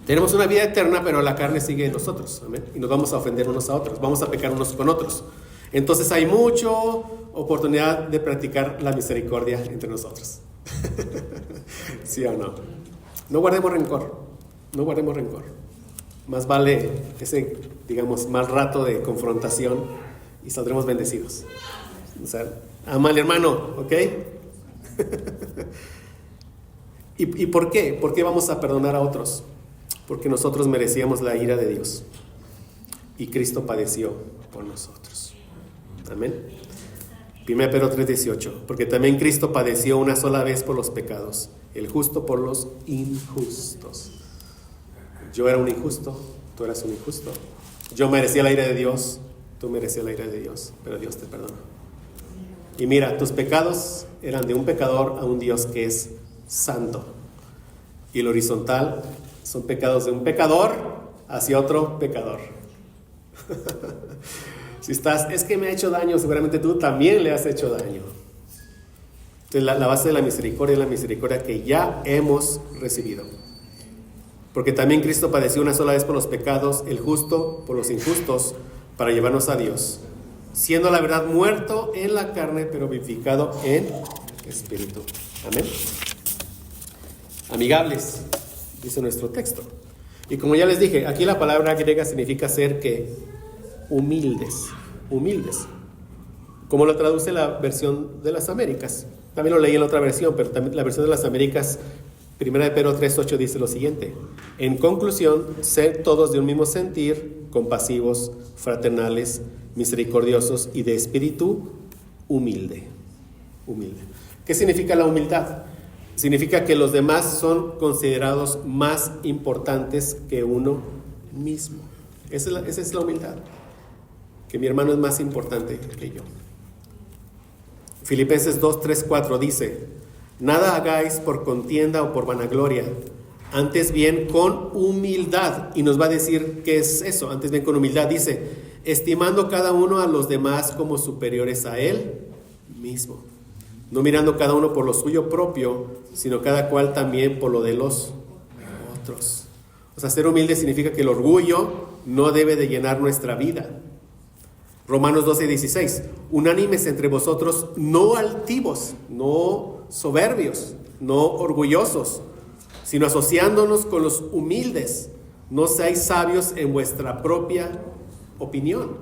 Tenemos una vida eterna, pero la carne sigue en nosotros. Amén. Y nos vamos a ofender unos a otros, vamos a pecar unos con otros. Entonces hay mucha oportunidad de practicar la misericordia entre nosotros. ¿Sí o no? No guardemos rencor, no guardemos rencor. Más vale ese, digamos, mal rato de confrontación y saldremos bendecidos. O sea, ama al hermano, ¿ok? ¿Y por qué? ¿Por qué vamos a perdonar a otros? Porque nosotros merecíamos la ira de Dios y Cristo padeció por nosotros. Amén. 1 Pedro 3:18, porque también Cristo padeció una sola vez por los pecados, el justo por los injustos. Yo era un injusto, tú eras un injusto. Yo merecía la ira de Dios, tú merecías la ira de Dios, pero Dios te perdonó. Y mira, tus pecados eran de un pecador a un Dios que es santo. Y el horizontal son pecados de un pecador hacia otro pecador. Si estás, es que me ha hecho daño, seguramente tú también le has hecho daño. Entonces la base de la misericordia es la misericordia que ya hemos recibido. Porque también Cristo padeció una sola vez por los pecados, el justo por los injustos, para llevarnos a Dios, siendo la verdad muerto en la carne, pero vivificado en espíritu. Amén. Amigables, dice nuestro texto. Y como ya les dije, aquí la palabra griega significa ser que humildes, humildes. Como lo traduce la versión de las Américas. También lo leí en la otra versión, pero también la versión de las Américas, 1 Pedro 3:8 dice lo siguiente: en conclusión, sed todos de un mismo sentir, compasivos, fraternales, misericordiosos y de espíritu humilde. Humilde. ¿Qué significa la humildad? Significa que los demás son considerados más importantes que uno mismo. Esa es la humildad. Que mi hermano es más importante que yo. Filipenses 2:3-4 dice: nada hagáis por contienda o por vanagloria, antes bien con humildad. Y nos va a decir qué es eso. Antes bien con humildad dice: estimando cada uno a los demás como superiores a él mismo, no mirando cada uno por lo suyo propio, sino cada cual también por lo de los otros. O sea, ser humilde significa que el orgullo no debe de llenar nuestra vida. Romanos 12:16, unánimes entre vosotros, no altivos, no soberbios, no orgullosos, sino asociándonos con los humildes. No seáis sabios en vuestra propia opinión.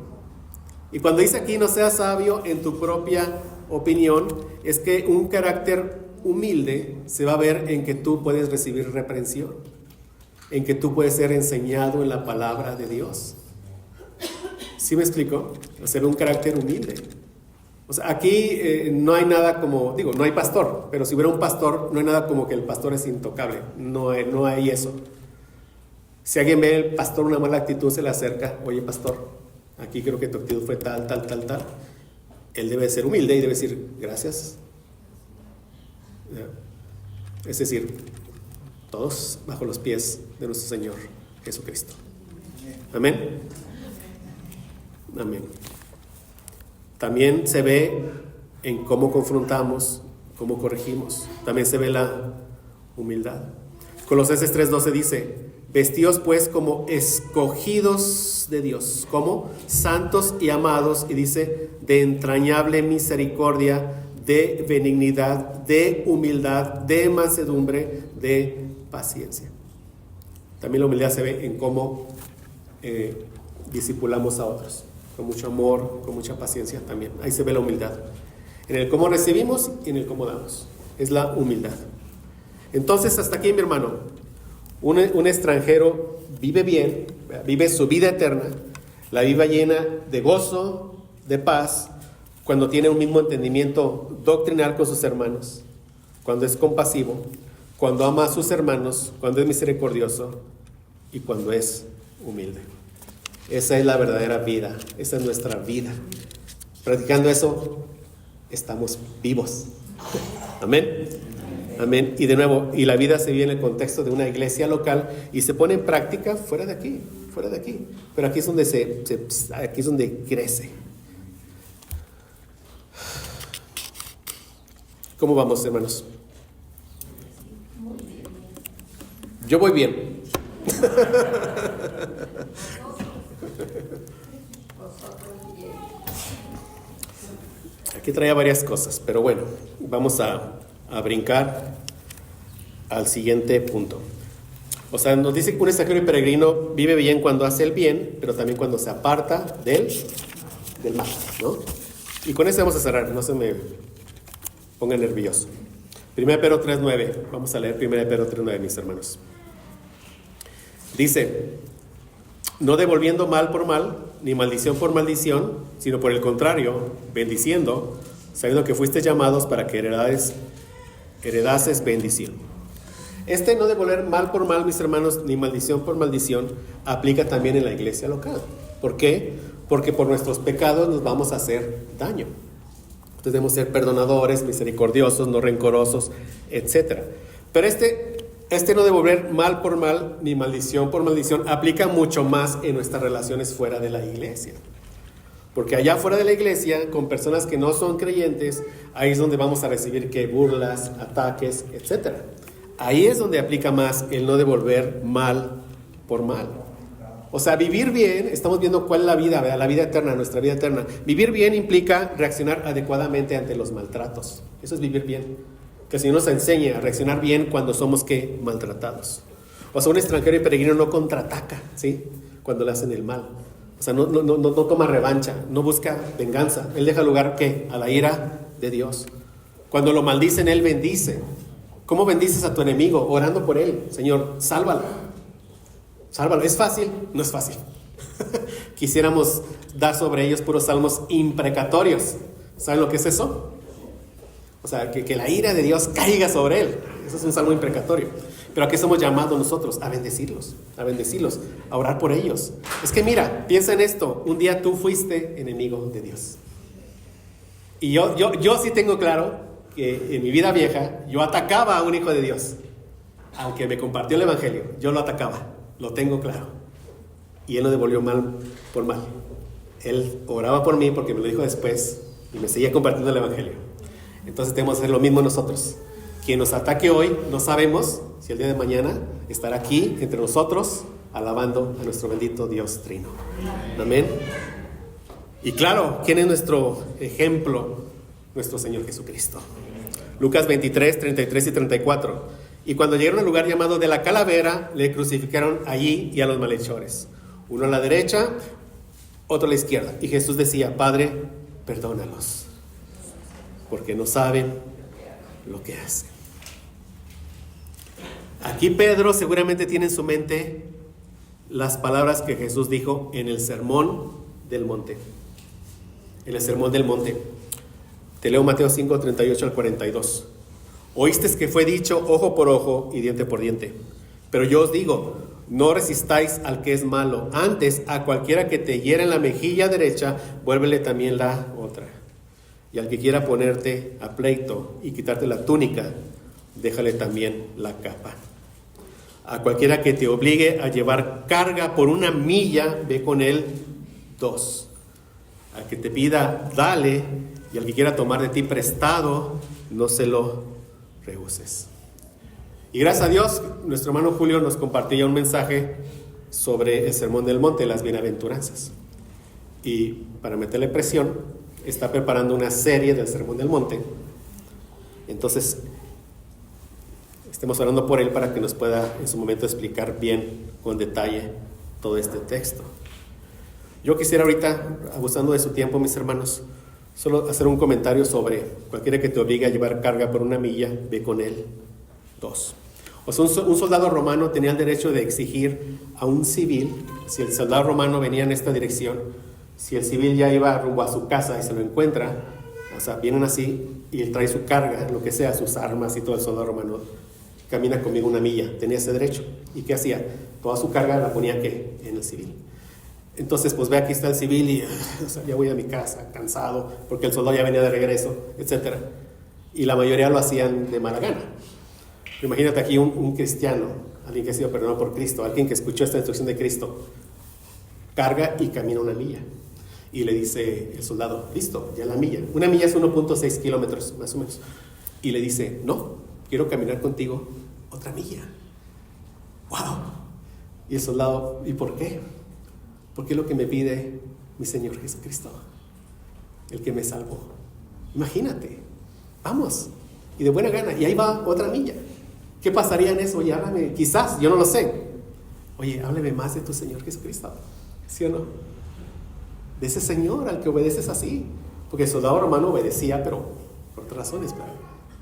Y cuando dice aquí no seas sabio en tu propia opinión, es que un carácter humilde se va a ver en que tú puedes recibir reprensión, en que tú puedes ser enseñado en la palabra de Dios. ¿Sí me explico? O sea, un carácter humilde. O sea, aquí no hay nada como, digo, no hay pastor, pero si hubiera un pastor, no hay nada como que el pastor es intocable. No hay eso. Si alguien ve al pastor una mala actitud, se le acerca: oye, pastor, aquí creo que tu actitud fue tal. Él debe ser humilde y debe decir: gracias. Es decir, todos bajo los pies de nuestro Señor Jesucristo. Amén. Amén. También se ve en cómo confrontamos, cómo corregimos. También se ve la humildad. Colosenses 3:12 dice: vestíos pues como escogidos de Dios, como santos y amados, y dice, de entrañable misericordia, de benignidad, de humildad, de mansedumbre, de paciencia. También la humildad se ve en cómo discipulamos a otros, con mucho amor, con mucha paciencia también. Ahí se ve la humildad. En el cómo recibimos y en el cómo damos. Es la humildad. Entonces, hasta aquí, mi hermano, un extranjero vive bien, vive su vida eterna, la vive llena de gozo, de paz, cuando tiene un mismo entendimiento doctrinal con sus hermanos, cuando es compasivo, cuando ama a sus hermanos, cuando es misericordioso y cuando es humilde. Esa es la verdadera vida, esa es nuestra vida. Practicando eso, estamos vivos. Amén. Amén. Y de nuevo, y la vida se vive en el contexto de una iglesia local y se pone en práctica fuera de aquí. Pero aquí es donde aquí es donde crece. ¿Cómo vamos, hermanos? Yo voy bien. Aquí traía varias cosas, pero bueno, vamos a brincar al siguiente punto. O sea, nos dice que un extranjero y peregrino vive bien cuando hace el bien, pero también cuando se aparta del mal, ¿no? Y con eso vamos a cerrar, no se me ponga nervioso. 1 Pedro 3:9, vamos a leer 1 Pedro 3:9, mis hermanos. Dice: no devolviendo mal por mal, ni maldición por maldición, sino por el contrario, bendiciendo, sabiendo que fuiste llamados para que heredases bendición. Este no devolver mal por mal, mis hermanos, ni maldición por maldición, aplica también en la iglesia local. ¿Por qué? Porque por nuestros pecados nos vamos a hacer daño. Entonces debemos ser perdonadores, misericordiosos, no rencorosos, etc. Pero este no devolver mal por mal, ni maldición por maldición, aplica mucho más en nuestras relaciones fuera de la iglesia. Porque allá fuera de la iglesia, con personas que no son creyentes, ahí es donde vamos a recibir burlas, ataques, etc. Ahí es donde aplica más el no devolver mal por mal. O sea, vivir bien, estamos viendo cuál es la vida, ¿verdad? La vida eterna, nuestra vida eterna. Vivir bien implica reaccionar adecuadamente ante los maltratos. Eso es vivir bien. Que el Señor nos enseñe a reaccionar bien cuando somos maltratados. O sea, un extranjero y peregrino no contraataca, ¿sí? Cuando le hacen el mal. O sea, no toma revancha, no busca venganza. Él deja lugar, ¿qué? A la ira de Dios. Cuando lo maldicen, Él bendice. ¿Cómo bendices a tu enemigo? Orando por él. Señor, sálvalo. Sálvalo. ¿Es fácil? No es fácil. Quisiéramos dar sobre ellos puros salmos imprecatorios. ¿Saben lo que es eso? O sea, que la ira de Dios caiga sobre él. Eso es un salmo imprecatorio. Pero aquí somos llamados nosotros a bendecirlos, a orar por ellos. Es que mira, piensa en esto. Un día tú fuiste enemigo de Dios. Y yo sí tengo claro que en mi vida vieja yo atacaba a un hijo de Dios, al que me compartió el evangelio. Yo lo atacaba, lo tengo claro, y él no devolvió mal por mal. Él oraba por mí porque me lo dijo después y me seguía compartiendo el evangelio. Entonces tenemos que hacer lo mismo nosotros. Quien nos ataque hoy, no sabemos si el día de mañana estará aquí entre nosotros alabando a nuestro bendito Dios Trino. Amén. Y claro, ¿quién es nuestro ejemplo? Nuestro Señor Jesucristo. Lucas 23, 33 y 34. Y cuando llegaron al lugar llamado de la Calavera, le crucificaron allí y a los malhechores, uno a la derecha, otro a la izquierda. Y Jesús decía: Padre, perdónalos, porque no saben lo que hacen. Aquí Pedro seguramente tiene en su mente las palabras que Jesús dijo en el Sermón del Monte. En el Sermón del Monte. Te leo Mateo 5, 38 al 42. Oísteis que fue dicho ojo por ojo y diente por diente. Pero yo os digo, no resistáis al que es malo. Antes, a cualquiera que te hiera en la mejilla derecha, vuélvele también la otra. Y al que quiera ponerte a pleito y quitarte la túnica, déjale también la capa. A cualquiera que te obligue a llevar carga por 1 milla, ve con él 2. Al que te pida, dale. Y al que quiera tomar de ti prestado, no se lo rehuses. Y gracias a Dios, nuestro hermano Julio nos compartía un mensaje sobre el Sermón del Monte, las bienaventuranzas. Y para meterle presión, está preparando una serie del Sermón del Monte. Entonces, estemos orando por él para que nos pueda en su momento explicar bien, con detalle, todo este texto. Yo quisiera ahorita, abusando de su tiempo, mis hermanos, solo hacer un comentario sobre cualquiera que te obligue a llevar carga por 1 milla, ve con él 2. O sea, un soldado romano tenía el derecho de exigir a un civil, si el soldado romano venía en esta dirección, si el civil ya iba rumbo a su casa y se lo encuentra, o sea, vienen así y él trae su carga, lo que sea, sus armas y todo, el soldado romano camina conmigo 1 milla, tenía ese derecho. ¿Y qué hacía? Toda su carga la ponía ¿qué? En el civil. Entonces, pues ve, aquí está el civil y o sea, ya voy a mi casa, cansado, porque el soldado ya venía de regreso, etc. Y la mayoría lo hacían de mala gana. Imagínate aquí un cristiano, alguien que ha sido perdonado por Cristo, alguien que escuchó esta instrucción de Cristo, carga y camina 1 milla. Y le dice el soldado, listo, ya la milla. 1 milla es 1.6 kilómetros, más o menos. y le dice, no, quiero caminar contigo otra milla. ¡Wow! Y el soldado, ¿y por qué? Porque es lo que me pide mi Señor Jesucristo, el que me salvó. Imagínate, vamos, y de buena gana, y ahí va otra milla. ¿Qué pasaría en eso? Oye, háblame, quizás, yo no lo sé. Oye, háblame más de tu Señor Jesucristo, ¿sí o no? De ese Señor al que obedeces así. Porque el soldado romano obedecía, pero por otras razones, claro.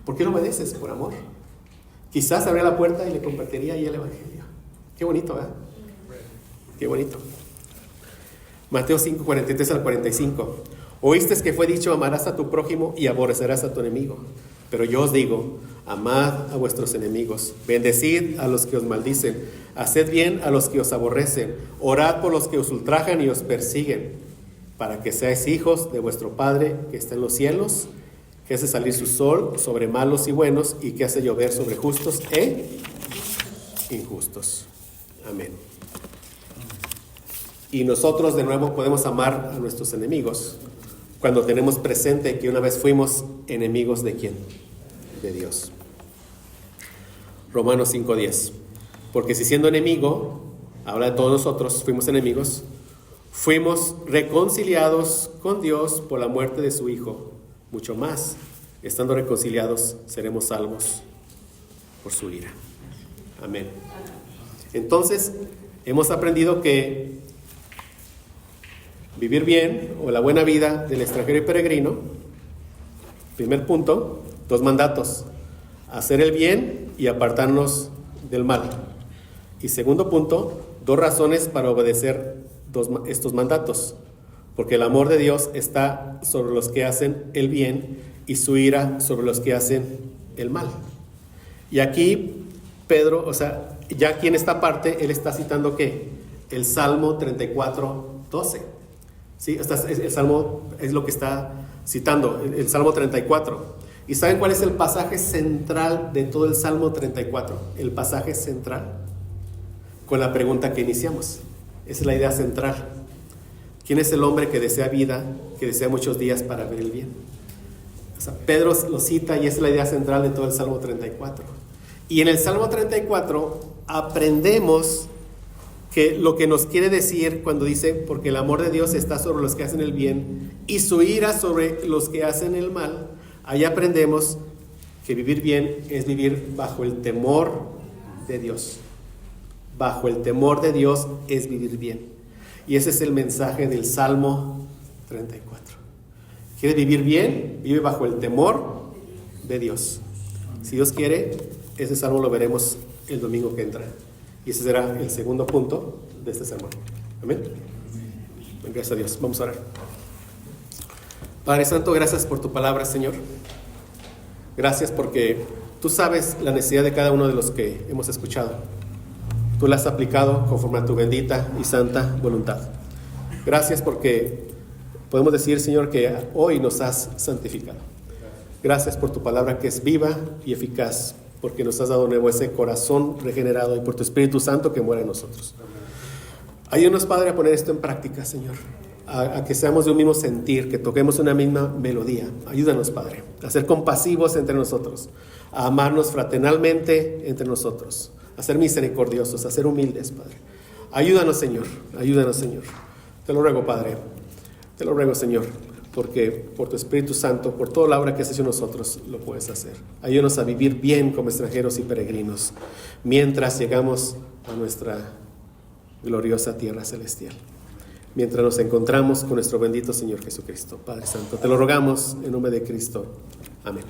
¿Por qué lo obedeces? Por amor. Quizás abría la puerta y le compartiría ahí el Evangelio. Qué bonito, ¿verdad? Qué bonito. Mateo 5, 43 al 45. Oíste que fue dicho, amarás a tu prójimo y aborrecerás a tu enemigo. Pero yo os digo, amad a vuestros enemigos, bendecid a los que os maldicen, haced bien a los que os aborrecen, orad por los que os ultrajan y os persiguen, para que seáis hijos de vuestro Padre que está en los cielos, que hace salir su sol sobre malos y buenos, y que hace llover sobre justos e injustos. Amén. Y nosotros de nuevo podemos amar a nuestros enemigos cuando tenemos presente que una vez fuimos enemigos ¿de quién? De Dios. Romanos 5:10. Porque si siendo enemigo, habla de todos nosotros, fuimos enemigos, fuimos reconciliados con Dios por la muerte de su Hijo, mucho más, estando reconciliados, seremos salvos por su ira. Amén. Entonces, hemos aprendido que vivir bien, o la buena vida del extranjero y peregrino, primer punto, 2 mandatos: hacer el bien y apartarnos del mal. Y segundo punto, 2 razones para obedecer estos mandatos: porque el amor de Dios está sobre los que hacen el bien y su ira sobre los que hacen el mal. Y aquí Pedro, ya aquí en esta parte, él está citando ¿qué? El Salmo 34:12. Sí, el Salmo es lo que está citando, el Salmo 34. ¿Y saben cuál es el pasaje central de todo el Salmo 34? El pasaje central, con la pregunta que iniciamos. Esa es la idea central. ¿Quién es el hombre que desea vida, que desea muchos días para ver el bien? Pedro lo cita y esa es la idea central de todo el Salmo 34. Y en el Salmo 34 aprendemos que lo que nos quiere decir cuando dice, porque el amor de Dios está sobre los que hacen el bien y su ira sobre los que hacen el mal. Ahí aprendemos que vivir bien es vivir bajo el temor de Dios. Bajo el temor de Dios es vivir bien. Y ese es el mensaje del Salmo 34. ¿Quieres vivir bien? Vive bajo el temor de Dios. Si Dios quiere, ese salmo lo veremos el domingo que entra. Y ese será el segundo punto de este sermón. Amén. Gracias a Dios. Vamos a orar. Padre Santo, gracias por tu palabra, Señor. Gracias porque tú sabes la necesidad de cada uno de los que hemos escuchado. Tú la has aplicado conforme a tu bendita y santa voluntad. Gracias porque podemos decir, Señor, que hoy nos has santificado. Gracias por tu palabra que es viva y eficaz, porque nos has dado nuevo ese corazón regenerado y por tu Espíritu Santo que mora en nosotros. Ayúdanos, Padre, a poner esto en práctica, Señor, a que seamos de un mismo sentir, que toquemos una misma melodía. Ayúdanos, Padre, a ser compasivos entre nosotros, a amarnos fraternalmente entre nosotros, a ser misericordiosos, a ser humildes, Padre. Ayúdanos, Señor, ayúdanos, Señor. Te lo ruego, Padre, te lo ruego, Señor, porque por tu Espíritu Santo, por toda la obra que has hecho en nosotros, lo puedes hacer. Ayúdanos a vivir bien como extranjeros y peregrinos, mientras llegamos a nuestra gloriosa tierra celestial. Mientras nos encontramos con nuestro bendito Señor Jesucristo. Padre Santo, te lo rogamos en nombre de Cristo. Amén.